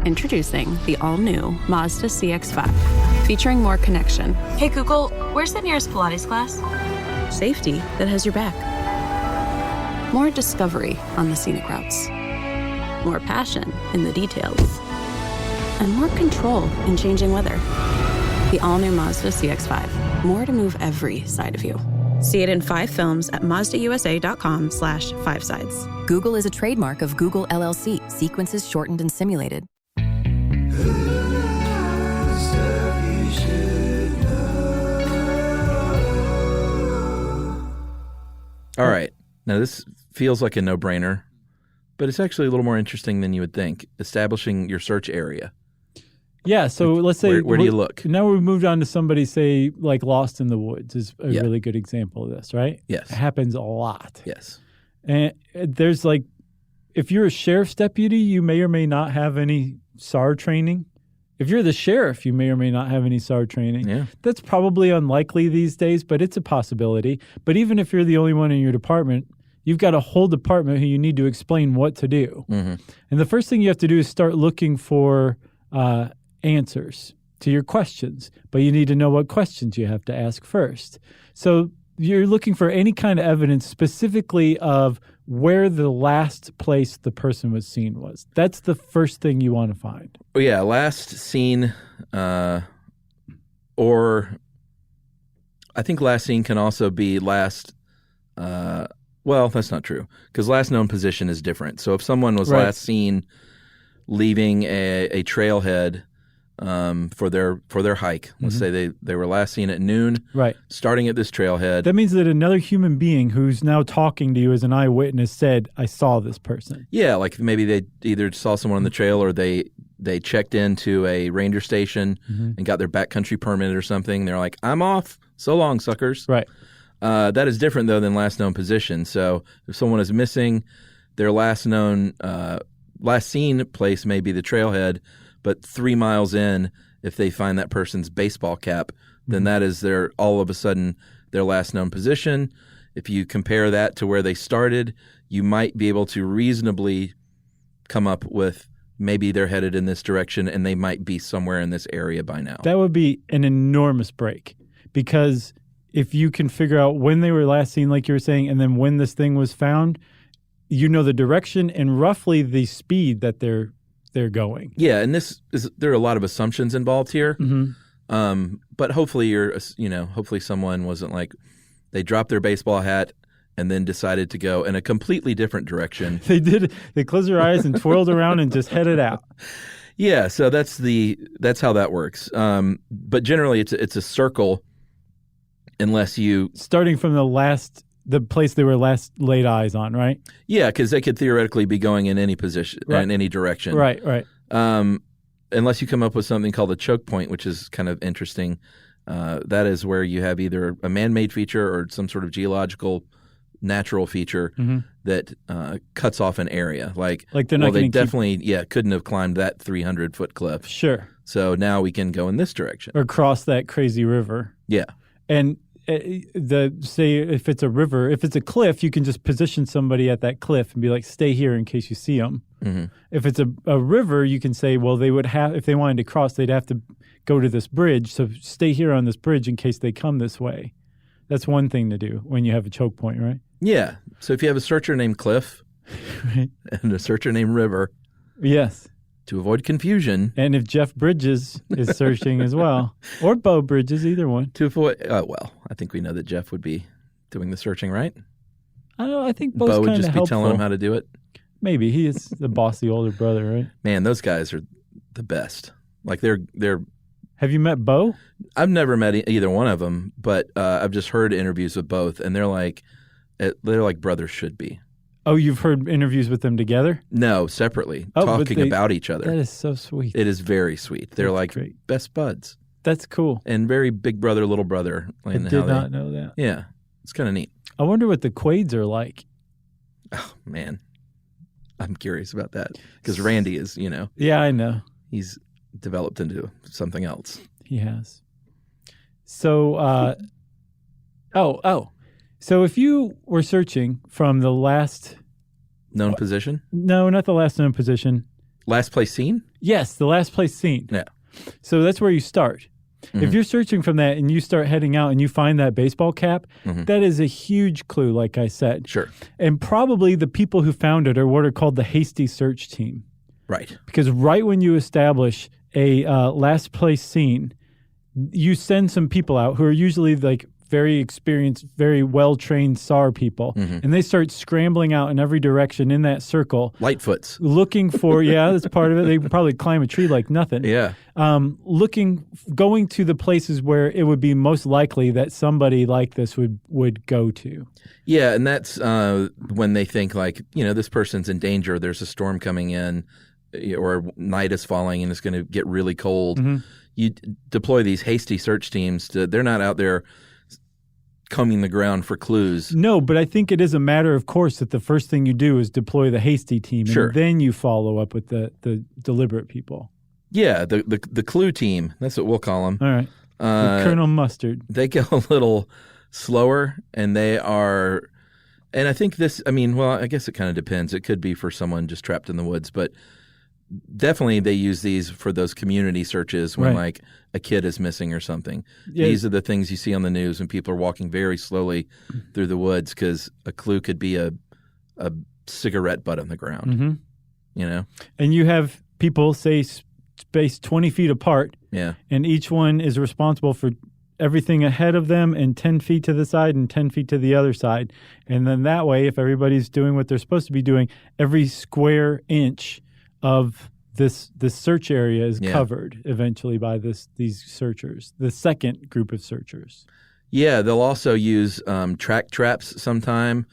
Introducing the all-new Mazda CX-5, featuring more connection. Hey Google, where's the nearest Pilates class? Safety that has your back. More discovery on the scenic routes. More passion in the details. And more control in changing weather. The all-new Mazda CX-5. More to move every side of you. See it in 5 films at MazdaUSA.com/5sides. Google is a trademark of Google LLC. Sequences shortened and simulated. All right. Now, this feels like a no-brainer, but it's actually a little more interesting than you would think. Establishing your search area. Yeah, so let's say... Where do you look? Now we've moved on to somebody, say, like Lost in the Woods is a really good example of this, right? Yes. It happens a lot. Yes. And there's like, if you're a sheriff's deputy, you may or may not have any SAR training. If you're the sheriff, you may or may not have any SAR training. Yeah. That's probably unlikely these days, but it's a possibility. But even if you're the only one in your department, you've got a whole department who you need to explain what to do. Mm-hmm. And the first thing you have to do is start looking for answers to your questions, but you need to know what questions you have to ask first. So you're looking for any kind of evidence specifically of where the last place the person was seen was. That's the first thing you want to find. Oh, yeah, last seen, or I think last seen can also be last, well, that's not true, because last known position is different. So if someone was last seen leaving a trailhead for their hike. Let's say they were last seen at noon, right? Starting at this trailhead. That means that another human being who's now talking to you as an eyewitness said, "I saw this person." Yeah, like maybe they either saw someone on the trail or they checked into a ranger station and got their backcountry permit or something. They're like, "I'm off. So long, suckers." Right. That is different though than last known position. So if someone is missing, their last seen place may be the trailhead. But 3 miles in, if they find that person's baseball cap, then that is all of a sudden their last known position. If you compare that to where they started, you might be able to reasonably come up with maybe they're headed in this direction and they might be somewhere in this area by now. That would be an enormous break, because if you can figure out when they were last seen, like you were saying, and then when this thing was found, you know the direction and roughly the speed that they're going. Yeah, and there are a lot of assumptions involved here. Mm-hmm. But hopefully hopefully someone wasn't like they dropped their baseball hat and then decided to go in a completely different direction. They did. They closed their eyes and twirled around and just headed out. Yeah, so that's how that works. But generally, it's a circle, unless you starting from the place they were last laid eyes on, right? Yeah, because they could theoretically be going in any position, in any direction. Right, right. Unless you come up with something called a choke point, which is kind of interesting. That is where you have either a man-made feature or some sort of geological natural feature that cuts off an area. Like they're not they definitely couldn't have climbed that 300-foot cliff. Sure. So now we can go in this direction. Or cross that crazy river. Yeah. And say if it's a river, if it's a cliff, you can just position somebody at that cliff and be like, stay here in case you see them. Mm-hmm. If it's a river, you can say, well, they would have, if they wanted to cross, they'd have to go to this bridge. So stay here on this bridge in case they come this way. That's one thing to do when you have a choke point, right? Yeah. So if you have a searcher named Cliff right. and a searcher named River. Yes. To avoid confusion. And if Jeff Bridges is searching as well, or Bo Bridges, either one. To avoid, well, I think we know that Jeff would be doing the searching, right? I don't know. I think Bo's Bo would kind just of be helpful. telling him how to do it. Maybe he is the bossy older brother, right? Man, those guys are the best. Like they're. Have you met Bo? I've never met either one of them, but I've just heard interviews with both, and they're like brothers should be. Oh, you've heard interviews with them together? No, separately, talking about each other. That is so sweet. It is very sweet. They're like great. Best buds. That's cool. And very big brother, little brother. I did not know that. Yeah, it's kind of neat. I wonder what the Quades are like. Oh, man. I'm curious about that because Randy is, Yeah, I know. He's developed into something else. He has. So, So if you were searching from the last known position? No, not the last known position. Last place seen? Yes, the last place seen. Yeah. So that's where you start. Mm-hmm. If you're searching from that and you start heading out and you find that baseball cap, that is a huge clue, like I said. Sure. And probably the people who found it are what are called the hasty search team. Right. Because right when you establish a last place scene, you send some people out who are usually like very experienced, very well-trained SAR people, and they start scrambling out in every direction in that circle. Lightfoots. Looking for, that's part of it. They can probably climb a tree like nothing. Yeah. Going to the places where it would be most likely that somebody like this would go to. Yeah, and that's when they think like, this person's in danger. There's a storm coming in or night is falling and it's going to get really cold. Mm-hmm. You deploy these hasty search teams. They're not out there combing the ground for clues. No, but I think it is a matter of course that the first thing you do is deploy the hasty team, and then you follow up with the deliberate people. Yeah, the clue team. That's what we'll call them. All right. Colonel Mustard. They go a little slower, and they are – and I think this – I guess it kind of depends. It could be for someone just trapped in the woods, but definitely they use these for those community searches when like a kid is missing or something. Yeah. These are the things you see on the news when people are walking very slowly through the woods because a clue could be a cigarette butt on the ground, And you have people, say, spaced 20 feet apart, and each one is responsible for everything ahead of them and 10 feet to the side and 10 feet to the other side. And then that way, if everybody's doing what they're supposed to be doing, every square inch of this search area is covered eventually by these searchers, the second group of searchers. Yeah, they'll also use track traps sometime.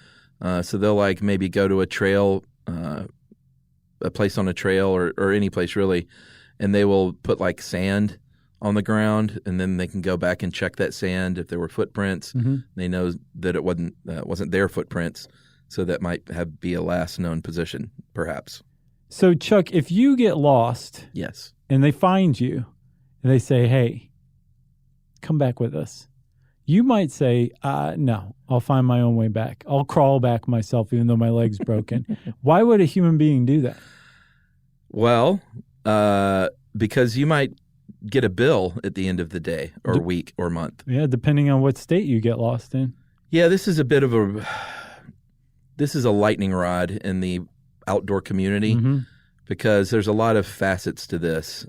So they'll maybe go to a trail, a place on a trail or any place really, and they will put sand on the ground, and then they can go back and check that sand if there were footprints. Mm-hmm. They know that it wasn't their footprints, so that might be a last known position, perhaps. So, Chuck, if you get lost, yes, and they find you and they say, hey, come back with us. You might say, no, I'll find my own way back. I'll crawl back myself even though my leg's broken. Why would a human being do that? Well, because you might get a bill at the end of the day or week or month. Yeah, depending on what state you get lost in. Yeah, this is a lightning rod in the outdoor community because there's a lot of facets to this.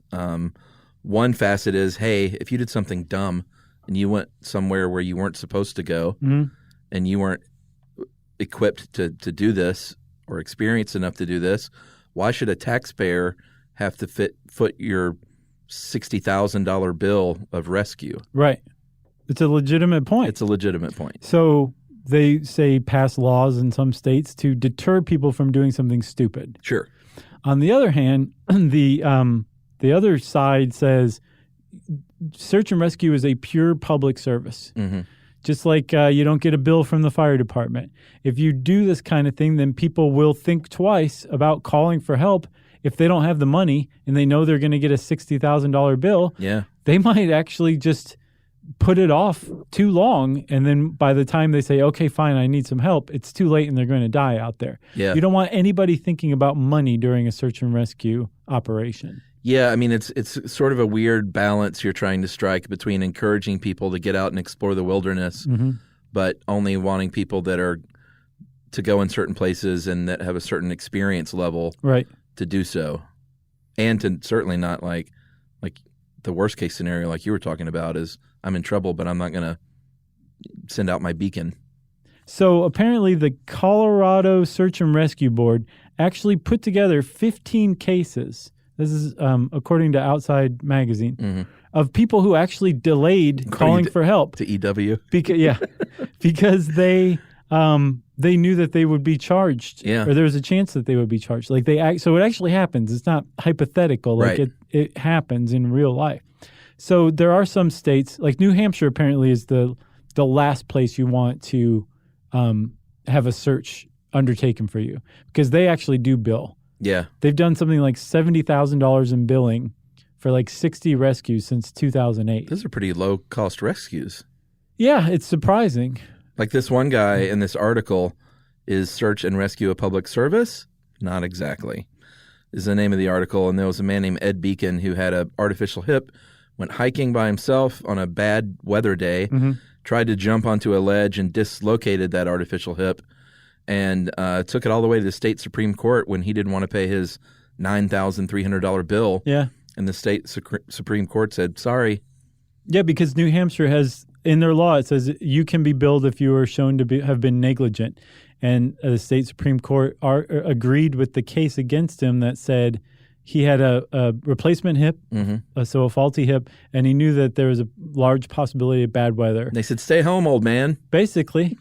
One facet is, hey, if you did something dumb and you went somewhere where you weren't supposed to go and you weren't equipped to do this or experienced enough to do this, why should a taxpayer have to foot your $60,000 bill of rescue? Right. It's a legitimate point. It's a legitimate point. So they say pass laws in some states to deter people from doing something stupid. Sure. On the other hand, the other side says search and rescue is a pure public service. Just like you don't get a bill from the fire department. If you do this kind of thing, then people will think twice about calling for help. If they don't have the money and they know they're going to get a $60,000 bill, they might actually just put it off too long. And then by the time they say, okay, fine, I need some help, it's too late and they're going to die out there. Yeah. You don't want anybody thinking about money during a search and rescue operation. Yeah, I mean, it's sort of a weird balance you're trying to strike between encouraging people to get out and explore the wilderness, but only wanting people that are to go in certain places and that have a certain experience level to do so. And to certainly not like the worst case scenario like you were talking about is I'm in trouble, but I'm not going to send out my beacon. So apparently the Colorado Search and Rescue Board actually put together 15 cases. This is according to Outside Magazine, of people who actually delayed calling for help. To EW? Because they knew that they would be charged, or there was a chance that they would be charged. So it actually happens. It's not hypothetical. It happens in real life. So there are some states, like New Hampshire apparently is the last place you want to have a search undertaken for you because they actually do bill. Yeah. They've done something like $70,000 in billing for like 60 rescues since 2008. Those are pretty low-cost rescues. Yeah, it's surprising. Like this one guy in this article, is search and rescue a public service? Not exactly, is the name of the article. And there was a man named Ed Beacon who had an artificial hip, went hiking by himself on a bad weather day, tried to jump onto a ledge and dislocated that artificial hip, and took it all the way to the state Supreme Court when he didn't want to pay his $9,300 bill. Yeah. And the state Supreme Court said, sorry. Yeah, because New Hampshire has, in their law, it says you can be billed if you are shown to have been negligent. And the state Supreme Court agreed with the case against him that said he had a replacement hip, so a faulty hip, and he knew that there was a large possibility of bad weather. They said, stay home, old man. Basically.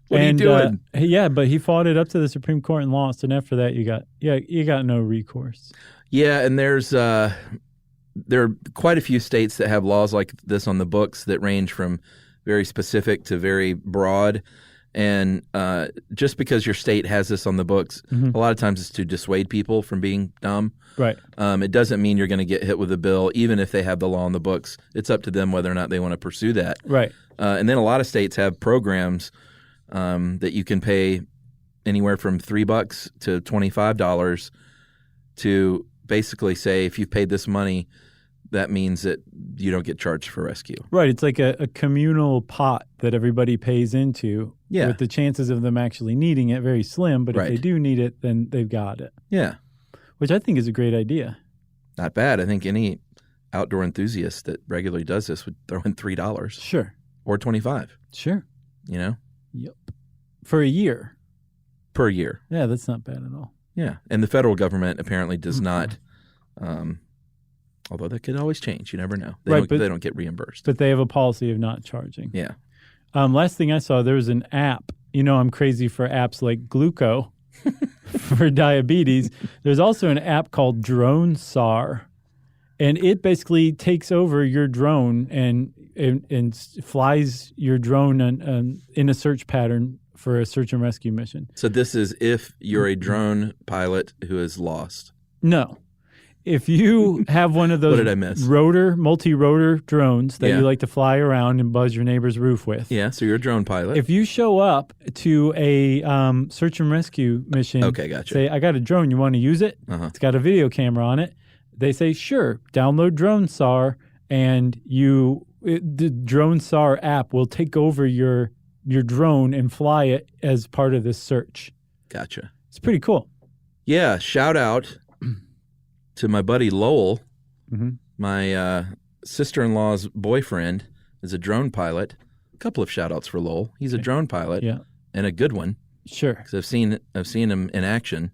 What are you doing? Yeah, but he fought it up to the Supreme Court and lost, and after that, you got no recourse. Yeah, and there are quite a few states that have laws like this on the books that range from very specific to very broad. And just because your state has this on the books, a lot of times it's to dissuade people from being dumb. Right. It doesn't mean you're going to get hit with a bill, even if they have the law on the books. It's up to them whether or not they want to pursue that. Right. And then a lot of states have programs that you can pay anywhere from $3 to $25 to basically say if you've paid this money, that means that you don't get charged for rescue. Right. It's like a communal pot that everybody pays into with the chances of them actually needing it very slim. But if they do need it, then they've got it. Yeah. Which I think is a great idea. Not bad. I think any outdoor enthusiast that regularly does this would throw in $3. Sure. Or $25. Sure. You know? Yep. For a year. Per year. Yeah, that's not bad at all. Yeah. And the federal government apparently does not, although that could always change. You never know. They don't get reimbursed. But they have a policy of not charging. Yeah. Last thing I saw, there was an app. You know, I'm crazy for apps like Gluco for diabetes. There's also an app called Drone SAR. And it basically takes over your drone and flies your drone in a search pattern for a search and rescue mission. So this is if you're a drone pilot who is lost. No. if you have one of those What did I miss? multi-rotor drones that Yeah. you like to fly around and buzz your neighbor's roof with. Yeah, so you're a drone pilot. If you show up to a search and rescue mission, Okay, gotcha. say, I got a drone, you want to use it? Uh-huh. It's got a video camera on it. They say, sure, download DroneSAR, and the DroneSAR app will take over your drone and fly it as part of this search. Gotcha. It's pretty cool. Yeah, shout out to my buddy Lowell. Mm-hmm. My sister-in-law's boyfriend is a drone pilot. A couple of shout outs for Lowell. He's a drone pilot, Yeah, and a good one. sure. Because I've seen him in action,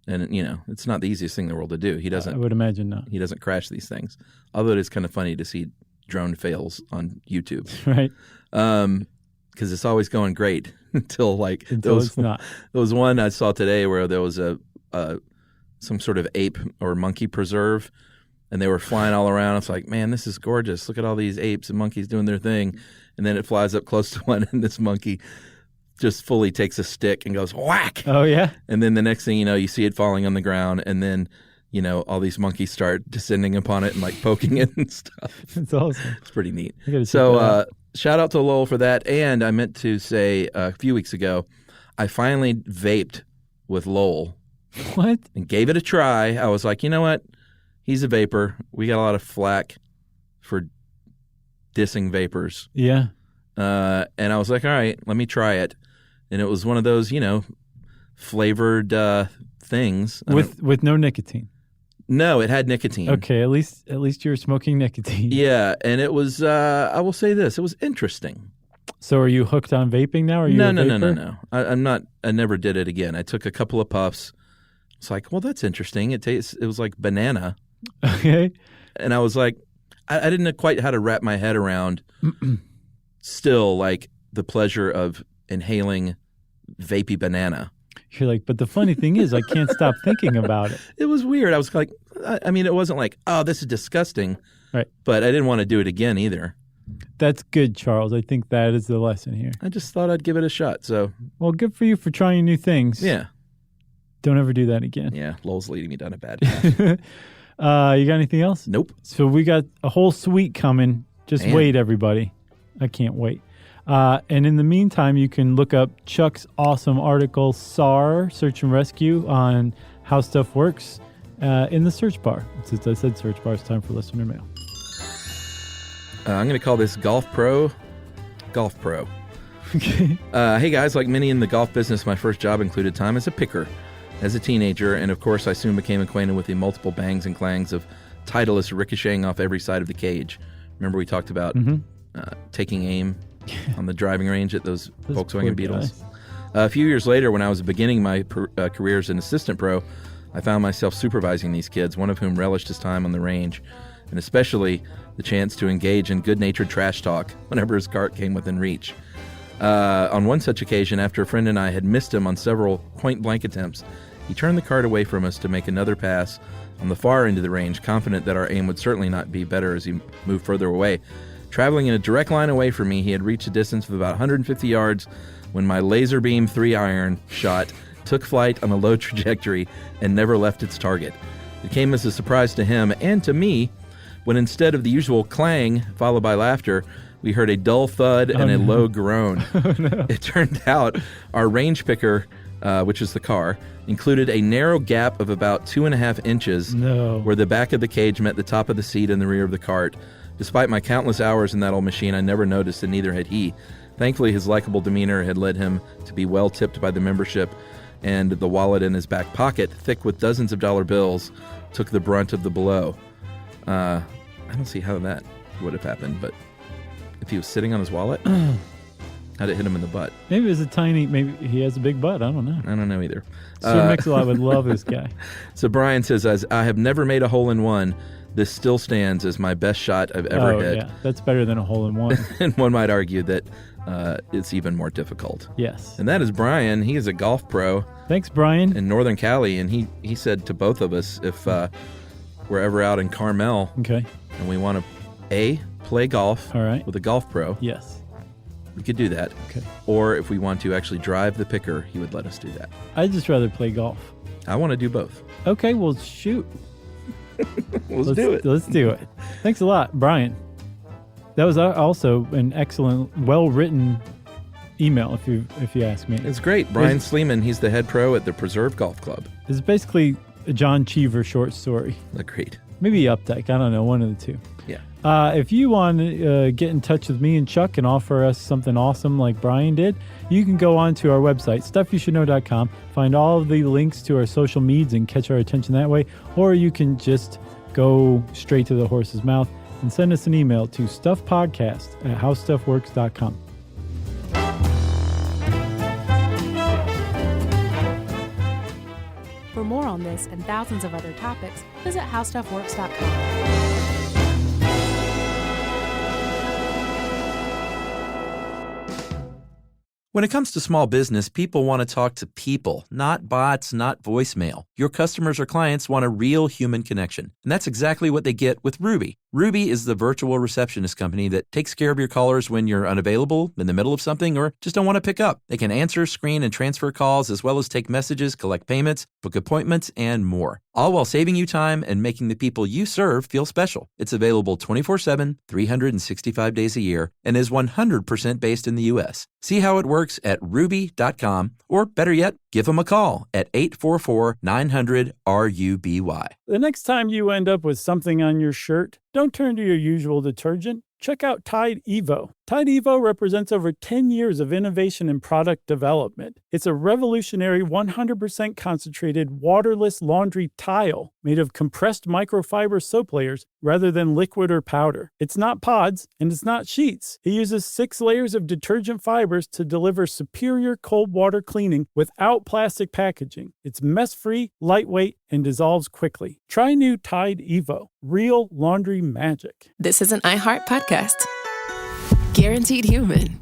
and it's not the easiest thing in the world to do. He I doesn't would imagine not. he doesn't crash these things. Although it is kind of funny to see drone fails on YouTube, Right? because it's always going great until It's not. There was one I saw today where there was some sort of ape or monkey preserve, and they were flying all around. It's like, man, this is gorgeous. Look at all these apes and monkeys doing their thing. And then it flies up close to one, and this monkey just fully takes a stick and goes whack. Oh, yeah? And then the next thing you know, you see it falling on the ground, and then all these monkeys start descending upon it and poking it and stuff. It's awesome. It's pretty neat. I gotta check that So out. shout out to Lowell for that. And I meant to say a few weeks ago, I finally vaped with Lowell What? and gave it a try. I was like, you know what? He's a vapor. We got a lot of flack for dissing vapors. Yeah. And I was like, all right, let me try it. And it was one of those, flavored things. With no nicotine. No, it had nicotine. Okay, at least you're smoking nicotine. Yeah, and it was, I will say this, it was interesting. So are you hooked on vaping now? Are you a vapor? No. I'm not. I never did it again. I took a couple of puffs. It's like, well, that's interesting. It was like banana. Okay. And I was like, I didn't know quite how to wrap my head around still the pleasure of inhaling vapey banana. You're like, but the funny thing is, I can't stop thinking about it. It was weird. I was like, I mean, it wasn't like, oh, this is disgusting. Right. But I didn't want to do it again either. That's good, Charles. I think that is the lesson here. I just thought I'd give it a shot. So, Well, good for you for trying new things. yeah. Don't ever do that again. Yeah. Lowell's leading me down a bad path. You got anything else? Nope. So we got a whole suite coming. Just Man. wait, everybody. I can't wait. And in the meantime, you can look up Chuck's awesome article, SAR, Search and Rescue, on How Stuff Works in the search bar. Since I said search bar, it's time for listener mail. I'm going to call this Golf Pro. Okay. Hey guys, like many in the golf business, my first job included time as a picker as a teenager, and of course I soon became acquainted with the multiple bangs and clangs of Titleist ricocheting off every side of the cage. Remember we talked about taking aim on the driving range at those Volkswagen poor Beetles? guys. A few years later, when I was beginning my career as an assistant pro, I found myself supervising these kids, one of whom relished his time on the range, and especially the chance to engage in good-natured trash talk whenever his cart came within reach. On one such occasion, after a friend and I had missed him on several point-blank attempts, he turned the cart away from us to make another pass on the far end of the range, confident that our aim would certainly not be better as he moved further away. Traveling in a direct line away from me, he had reached a distance of about 150 yards when my laser beam 3-iron shot took flight on a low trajectory and never left its target. It came as a surprise to him and to me when instead of the usual clang followed by laughter, we heard a dull thud and a low groan. It turned out our range picker, which is the car, included a narrow gap of about 2.5 inches where the back of the cage met the top of the seat and the rear of the cart. Despite my countless hours in that old machine, I never noticed, and neither had he. Thankfully, his likable demeanor had led him to be well tipped by the membership, and the wallet in his back pocket, thick with dozens of dollar bills, took the brunt of the blow. I don't see how that would have happened, but if he was sitting on his wallet, how'd it hit him in the butt? Maybe it was maybe he has a big butt. I don't know. I don't know either. Sir Mix-a-Lot would love this guy. So Brian says, as I have never made a hole-in-one, this still stands as my best shot I've ever hit. Yeah, that's better than a hole-in-one. And one might argue that it's even more difficult. Yes. And that is Brian. He is a golf pro. Thanks, Brian. In Northern Cali, and he said to both of us, if we're ever out in Carmel Okay. and we want to, play golf All right. with a golf pro, Yes. we could do that. Okay. Or if we want to actually drive the picker, he would let us do that. I'd just rather play golf. I want to do both. Okay, well, shoot. Let's do it. Let's do it. Thanks a lot, Brian. That was also an excellent, well-written email, if you ask me. It's great. Brian Sleeman, he's the head pro at the Preserve Golf Club. It's basically a John Cheever short story. Agreed. Maybe Updike. I don't know. One of the two. Yeah. If you want to get in touch with me and Chuck and offer us something awesome like Brian did, you can go on to our website, stuffyoushouldknow.com, find all of the links to our social medias and catch our attention that way. Or you can just go straight to the horse's mouth and send us an email to stuffpodcast@howstuffworks.com. For more on this and thousands of other topics, visit howstuffworks.com. When it comes to small business, people want to talk to people, not bots, not voicemail. Your customers or clients want a real human connection. And that's exactly what they get with Ruby. Ruby is the virtual receptionist company that takes care of your callers when you're unavailable, in the middle of something, or just don't want to pick up. They can answer, screen, and transfer calls, as well as take messages, collect payments, book appointments, and more. All while saving you time and making the people you serve feel special. It's available 24/7, 365 days a year, and is 100% based in the U.S. See how it works at ruby.com, or better yet, give them a call at 844-900-RUBY. The next time you end up with something on your shirt, don't turn to your usual detergent. Check out Tide Evo. Tide Evo represents over 10 years of innovation in product development. It's a revolutionary 100% concentrated waterless laundry tile made of compressed microfiber soap layers rather than liquid or powder. It's not pods and it's not sheets. It uses 6 layers of detergent fibers to deliver superior cold water cleaning without plastic packaging. It's mess-free, lightweight, and dissolves quickly. Try new Tide Evo. Real laundry magic. This is an iHeart podcast. Guaranteed Human.